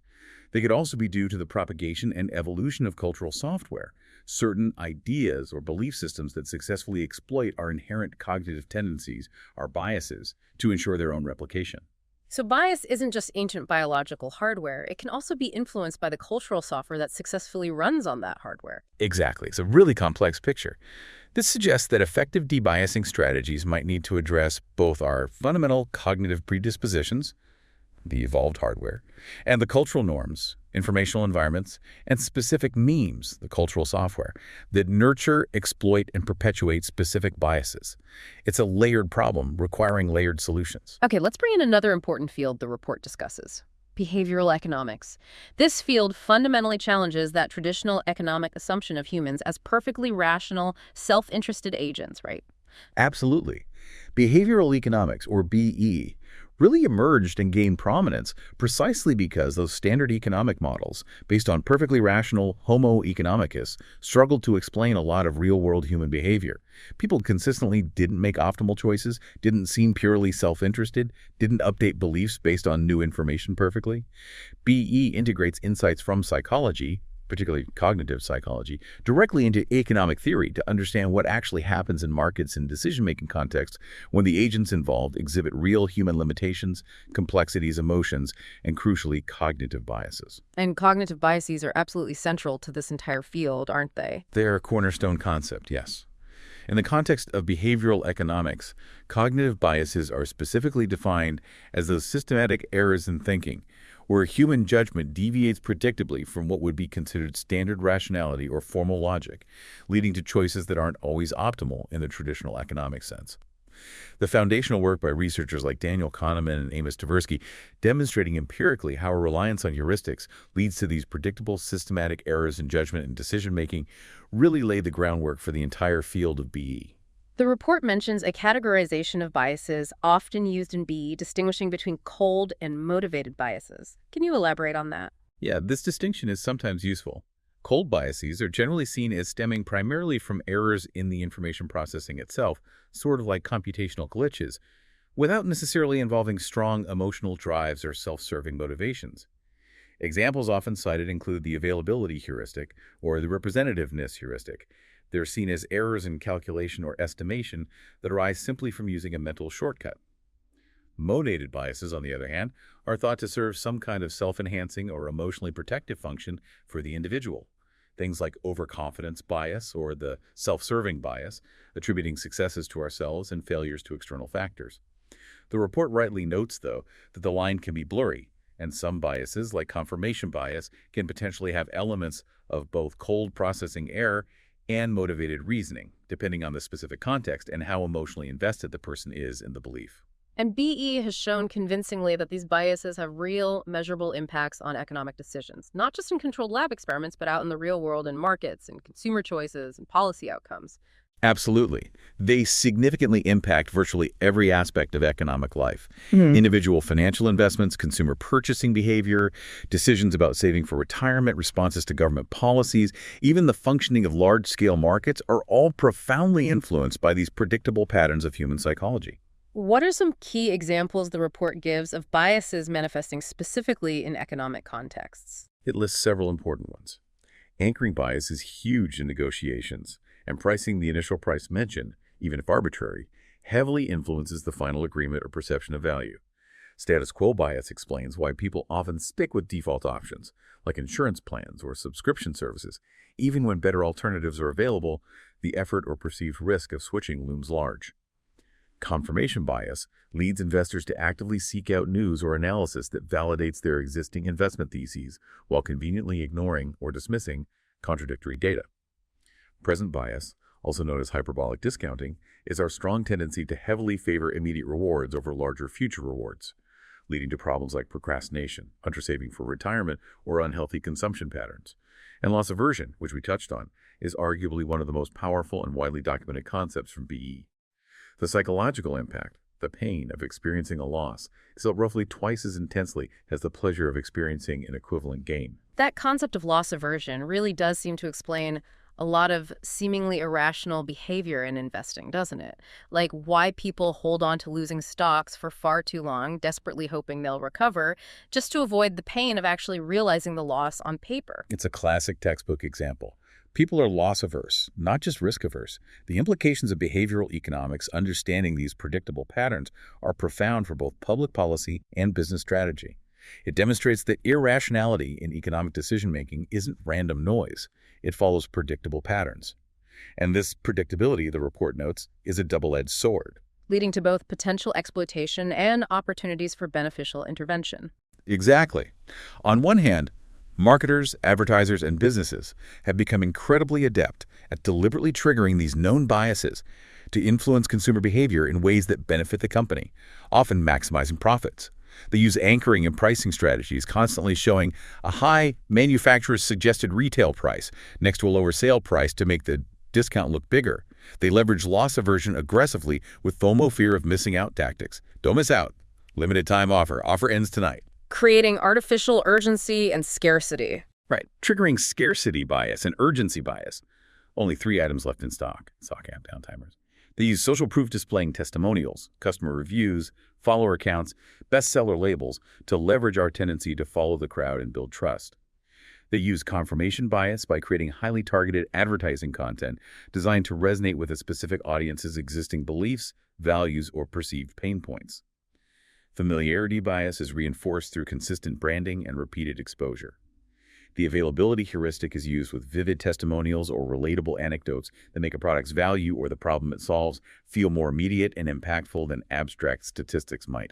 They could also be due to the propagation and evolution of cultural software, certain ideas or belief systems that successfully exploit our inherent cognitive tendencies, our biases, to ensure their own replication. So bias isn't just ancient biological hardware. It can also be influenced by the cultural software that successfully runs on that hardware. Exactly. It's a really complex picture. This suggests that effective debiasing strategies might need to address both our fundamental cognitive predispositions, the evolved hardware, and the cultural norms, informational environments, and specific memes, the cultural software, that nurture, exploit, and perpetuate specific biases. It's a layered problem requiring layered solutions. Okay, let's bring in another important field the report discusses, behavioral economics. This field fundamentally challenges that traditional economic assumption of humans as perfectly rational, self-interested agents, right? Absolutely. Behavioral economics, or BE, really emerged and gained prominence precisely because those standard economic models, based on perfectly rational Homo economicus, struggled to explain a lot of real-world human behavior. People consistently didn't make optimal choices, didn't seem purely self-interested, didn't update beliefs based on new information perfectly. BE integrates insights from psychology, particularly cognitive psychology, directly into economic theory to understand what actually happens in markets and decision-making contexts when the agents involved exhibit real human limitations, complexities, emotions, and crucially, cognitive biases. And cognitive biases are absolutely central to this entire field, aren't they? They're a cornerstone concept, yes. In the context of behavioral economics, cognitive biases are specifically defined as those systematic errors in thinking, where human judgment deviates predictably from what would be considered standard rationality or formal logic, leading to choices that aren't always optimal in the traditional economic sense. The foundational work by researchers like Daniel Kahneman and Amos Tversky, demonstrating empirically how a reliance on heuristics leads to these predictable systematic errors in judgment and decision-making, really laid the groundwork for the entire field of BE. The report mentions a categorization of biases often used in BE, distinguishing between cold and motivated biases. Can you elaborate on that? Yeah, this distinction is sometimes useful. Cold biases are generally seen as stemming primarily from errors in the information processing itself, sort of like computational glitches, without necessarily involving strong emotional drives or self-serving motivations. Examples often cited include the availability heuristic or the representativeness heuristic. They're seen as errors in calculation or estimation that arise simply from using a mental shortcut. Motivated biases, on the other hand, are thought to serve some kind of self-enhancing or emotionally protective function for the individual. Things like overconfidence bias or the self-serving bias, attributing successes to ourselves and failures to external factors. The report rightly notes, though, that the line can be blurry, and some biases, like confirmation bias, can potentially have elements of both cold processing error and motivated reasoning, depending on the specific context and how emotionally invested the person is in the belief. And BE has shown convincingly that these biases have real, measurable impacts on economic decisions, not just in controlled lab experiments, but out in the real world in markets and consumer choices and policy outcomes. Absolutely. They significantly impact virtually every aspect of economic life. Hmm. Individual financial investments, consumer purchasing behavior, decisions about saving for retirement, responses to government policies, even the functioning of large-scale markets are all profoundly influenced by these predictable patterns of human psychology. What are some key examples the report gives of biases manifesting specifically in economic contexts? It lists several important ones. Anchoring bias is huge in negotiations, and pricing the initial price mentioned, even if arbitrary, heavily influences the final agreement or perception of value. Status quo bias explains why people often stick with default options, like insurance plans or subscription services. Even when better alternatives are available, the effort or perceived risk of switching looms large. Confirmation bias leads investors to actively seek out news or analysis that validates their existing investment theses while conveniently ignoring or dismissing contradictory data. Present bias, also known as hyperbolic discounting, is our strong tendency to heavily favor immediate rewards over larger future rewards, leading to problems like procrastination, undersaving for retirement, or unhealthy consumption patterns. And loss aversion, which we touched on, is arguably one of the most powerful and widely documented concepts from BE. The psychological impact, the pain of experiencing a loss, is felt roughly twice as intensely as the pleasure of experiencing an equivalent gain. That concept of loss aversion really does seem to explain a lot of seemingly irrational behavior in investing, doesn't it? Like why people hold on to losing stocks for far too long, desperately hoping they'll recover, just to avoid the pain of actually realizing the loss on paper. It's a classic textbook example. People are loss averse, not just risk averse. The implications of behavioral economics understanding these predictable patterns are profound for both public policy and business strategy. It demonstrates that irrationality in economic decision-making isn't random noise. It follows predictable patterns. And this predictability, the report notes, is a double-edged sword. Leading to both potential exploitation and opportunities for beneficial intervention. Exactly. On one hand, marketers, advertisers, and businesses have become incredibly adept at deliberately triggering these known biases to influence consumer behavior in ways that benefit the company, often maximizing profits. They use anchoring and pricing strategies, constantly showing a high manufacturer's suggested retail price next to a lower sale price to make the discount look bigger. They leverage loss aversion aggressively with FOMO, fear of missing out tactics. Don't miss out. Limited time offer. Offer ends tonight. Creating artificial urgency and scarcity. Right. Triggering scarcity bias and urgency bias. Only 3 items left in stock. Stock app downtimers. They use social proof displaying testimonials, customer reviews, follower accounts, bestseller labels to leverage our tendency to follow the crowd and build trust. They use confirmation bias by creating highly targeted advertising content designed to resonate with a specific audience's existing beliefs, values, or perceived pain points. Familiarity bias is reinforced through consistent branding and repeated exposure. The availability heuristic is used with vivid testimonials or relatable anecdotes that make a product's value or the problem it solves feel more immediate and impactful than abstract statistics might.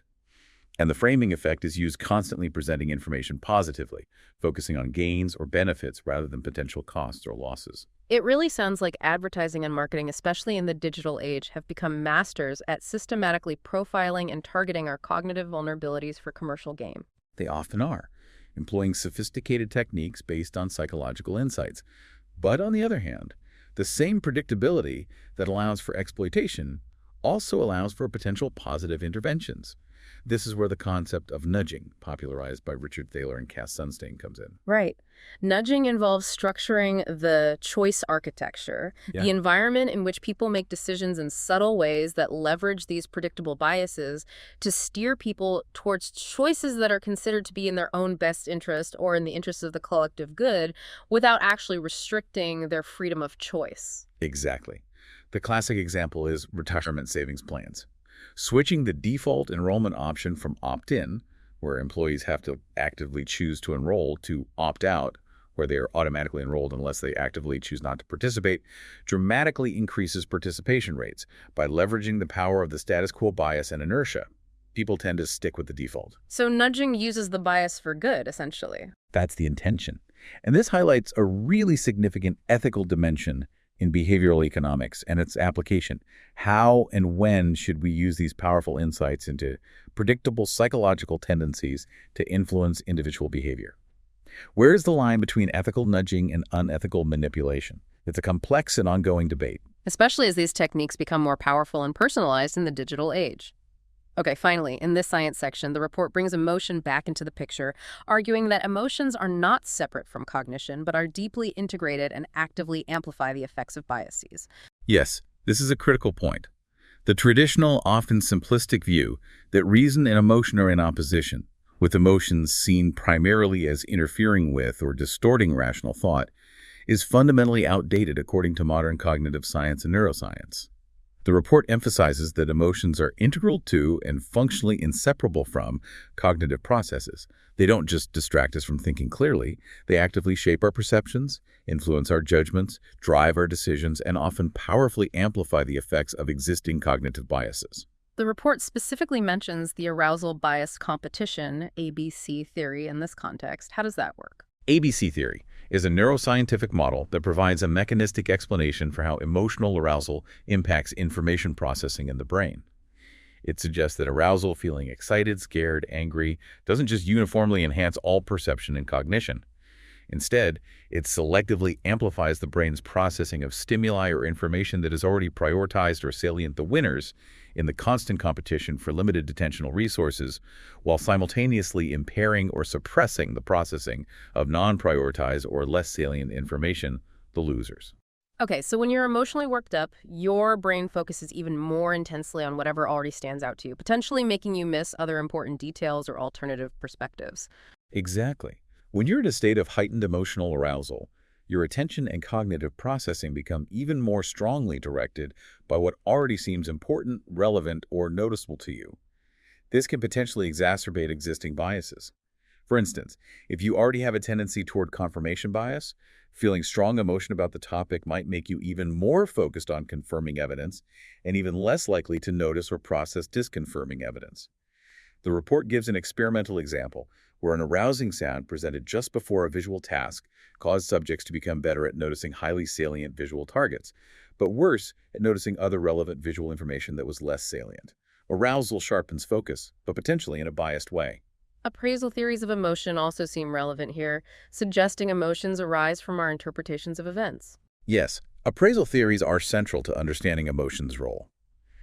And the framing effect is used constantly presenting information positively, focusing on gains or benefits rather than potential costs or losses. It really sounds like advertising and marketing, especially in the digital age, have become masters at systematically profiling and targeting our cognitive vulnerabilities for commercial gain. They often are, employing sophisticated techniques based on psychological insights. But on the other hand, the same predictability that allows for exploitation also allows for potential positive interventions. This is where the concept of nudging, popularized by Richard Thaler and Cass Sunstein, comes in. Right. Nudging involves structuring the choice architecture, the environment in which people make decisions in subtle ways that leverage these predictable biases to steer people towards choices that are considered to be in their own best interest or in the interest of the collective good without actually restricting their freedom of choice. Exactly. The classic example is retirement savings plans. Switching the default enrollment option from opt-in, where employees have to actively choose to enroll, to opt-out, where they are automatically enrolled unless they actively choose not to participate, dramatically increases participation rates by leveraging the power of the status quo bias and inertia. People tend to stick with the default. So nudging uses the bias for good, essentially. That's the intention. And this highlights a really significant ethical dimension in behavioral economics and its application. How and when should we use these powerful insights into predictable psychological tendencies to influence individual behavior? Where is the line between ethical nudging and unethical manipulation? It's a complex and ongoing debate. especially as these techniques become more powerful and personalized in the digital age. Okay, finally, in this science section, the report brings emotion back into the picture, arguing that emotions are not separate from cognition, but are deeply integrated and actively amplify the effects of biases. Yes, this is a critical point. The traditional, often simplistic view that reason and emotion are in opposition, with emotions seen primarily as interfering with or distorting rational thought, is fundamentally outdated according to modern cognitive science and neuroscience. The report emphasizes that emotions are integral to and functionally inseparable from cognitive processes. They don't just distract us from thinking clearly, they actively shape our perceptions, influence our judgments, drive our decisions, and often powerfully amplify the effects of existing cognitive biases. The report specifically mentions the arousal bias competition, ABC theory, in this context. How does that work? ABC theory is a neuroscientific model that provides a mechanistic explanation for how emotional arousal impacts information processing in the brain. It suggests that arousal, feeling excited, scared, angry, doesn't just uniformly enhance all perception and cognition. Instead, it selectively amplifies the brain's processing of stimuli or information that is already prioritized or salient, the winners, in the constant competition for limited attentional resources, while simultaneously impairing or suppressing the processing of non-prioritized or less salient information, the losers. Okay, so when you're emotionally worked up, your brain focuses even more intensely on whatever already stands out to you, potentially making you miss other important details or alternative perspectives. Exactly. When you're in a state of heightened emotional arousal, your attention and cognitive processing become even more strongly directed by what already seems important, relevant, or noticeable to you. This can potentially exacerbate existing biases. For instance, if you already have a tendency toward confirmation bias, feeling strong emotion about the topic might make you even more focused on confirming evidence and even less likely to notice or process disconfirming evidence. The report gives an experimental example where an arousing sound presented just before a visual task caused subjects to become better at noticing highly salient visual targets, but worse at noticing other relevant visual information that was less salient. Arousal sharpens focus, but potentially in a biased way. Appraisal theories of emotion also seem relevant here, suggesting emotions arise from our interpretations of events. Yes, appraisal theories are central to understanding emotions' role.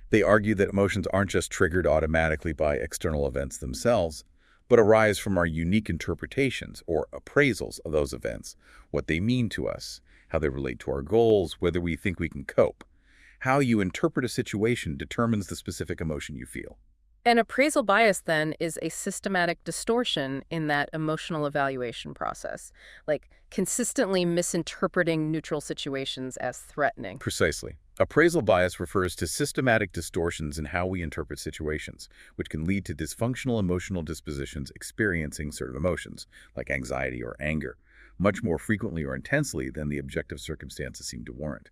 They argue that emotions aren't just triggered automatically by external events themselves, but arise from our unique interpretations or appraisals of those events, what they mean to us, how they relate to our goals, whether we think we can cope. How you interpret a situation determines the specific emotion you feel. An appraisal bias, then, is a systematic distortion in that emotional evaluation process, like consistently misinterpreting neutral situations as threatening. Precisely. Appraisal bias refers to systematic distortions in how we interpret situations, which can lead to dysfunctional emotional dispositions experiencing certain emotions, like anxiety or anger, much more frequently or intensely than the objective circumstances seem to warrant.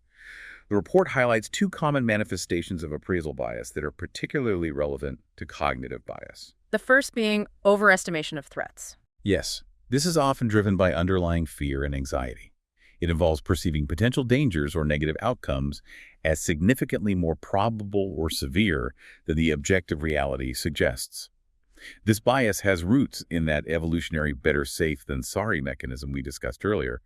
The report highlights two common manifestations of appraisal bias that are particularly relevant to cognitive bias. The first being overestimation of threats. Yes, this is often driven by underlying fear and anxiety. It involves perceiving potential dangers or negative outcomes as significantly more probable or severe than the objective reality suggests. This bias has roots in that evolutionary better safe than sorry mechanism we discussed earlier,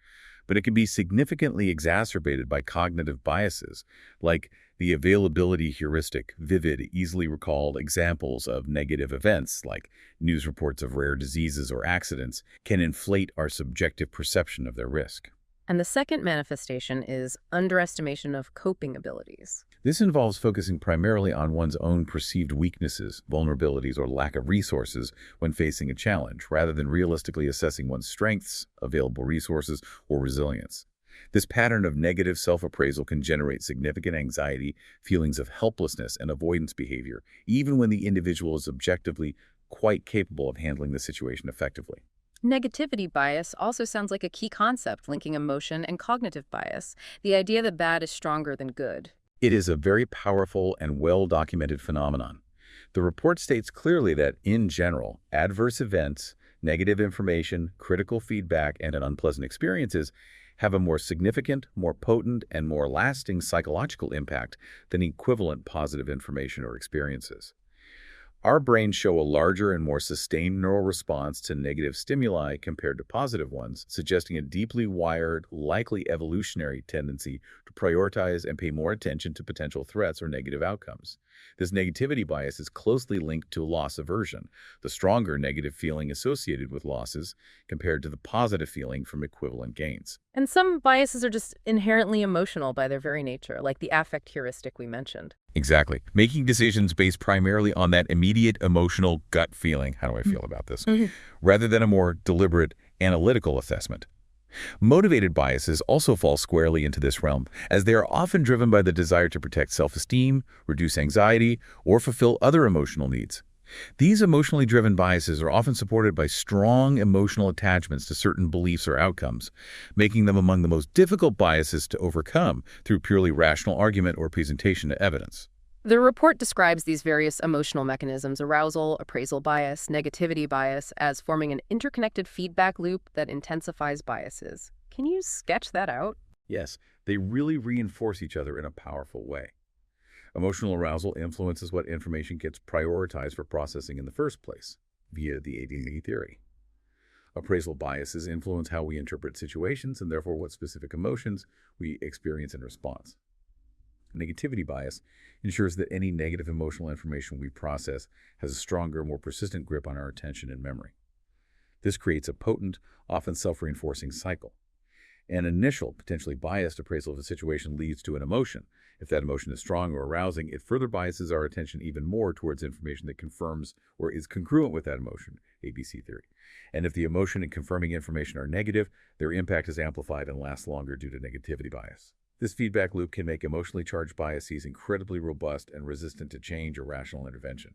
but it can be significantly exacerbated by cognitive biases, like the availability heuristic. Vivid, easily recalled examples of negative events, like news reports of rare diseases or accidents, can inflate our subjective perception of their risk. And the second manifestation is underestimation of coping abilities. This involves focusing primarily on one's own perceived weaknesses, vulnerabilities, or lack of resources when facing a challenge, rather than realistically assessing one's strengths, available resources, or resilience. This pattern of negative self-appraisal can generate significant anxiety, feelings of helplessness, and avoidance behavior, even when the individual is objectively quite capable of handling the situation effectively. Negativity bias also sounds like a key concept linking emotion and cognitive bias, the idea that bad is stronger than good. It is a very powerful and well-documented phenomenon. The report states clearly that, in general, adverse events, negative information, critical feedback, and unpleasant experiences have a more significant, more potent, and more lasting psychological impact than equivalent positive information or experiences. Our brains show a larger and more sustained neural response to negative stimuli compared to positive ones, suggesting a deeply wired, likely evolutionary tendency to prioritize and pay more attention to potential threats or negative outcomes. This negativity bias is closely linked to loss aversion, the stronger negative feeling associated with losses compared to the positive feeling from equivalent gains. And some biases are just inherently emotional by their very nature, like the affect heuristic we mentioned. Exactly. Making decisions based primarily on that immediate emotional gut feeling, how do I feel about this, rather than a more deliberate analytical assessment. Motivated biases also fall squarely into this realm, as they are often driven by the desire to protect self-esteem, reduce anxiety, or fulfill other emotional needs. These emotionally driven biases are often supported by strong emotional attachments to certain beliefs or outcomes, making them among the most difficult biases to overcome through purely rational argument or presentation of evidence. The report describes these various emotional mechanisms, arousal, appraisal bias, negativity bias, as forming an interconnected feedback loop that intensifies biases. Can you sketch that out? Yes, they really reinforce each other in a powerful way. Emotional arousal influences what information gets prioritized for processing in the first place, via the AD&D theory. Appraisal biases influence how we interpret situations and therefore what specific emotions we experience in response. Negativity bias ensures that any negative emotional information we process has a stronger, more persistent grip on our attention and memory. This creates a potent, often self-reinforcing cycle. An initial, potentially biased appraisal of a situation leads to an emotion. If that emotion is strong or arousing, it further biases our attention even more towards information that confirms or is congruent with that emotion, ABC theory. And if the emotion and confirming information are negative, their impact is amplified and lasts longer due to negativity bias. This feedback loop can make emotionally charged biases incredibly robust and resistant to change or rational intervention.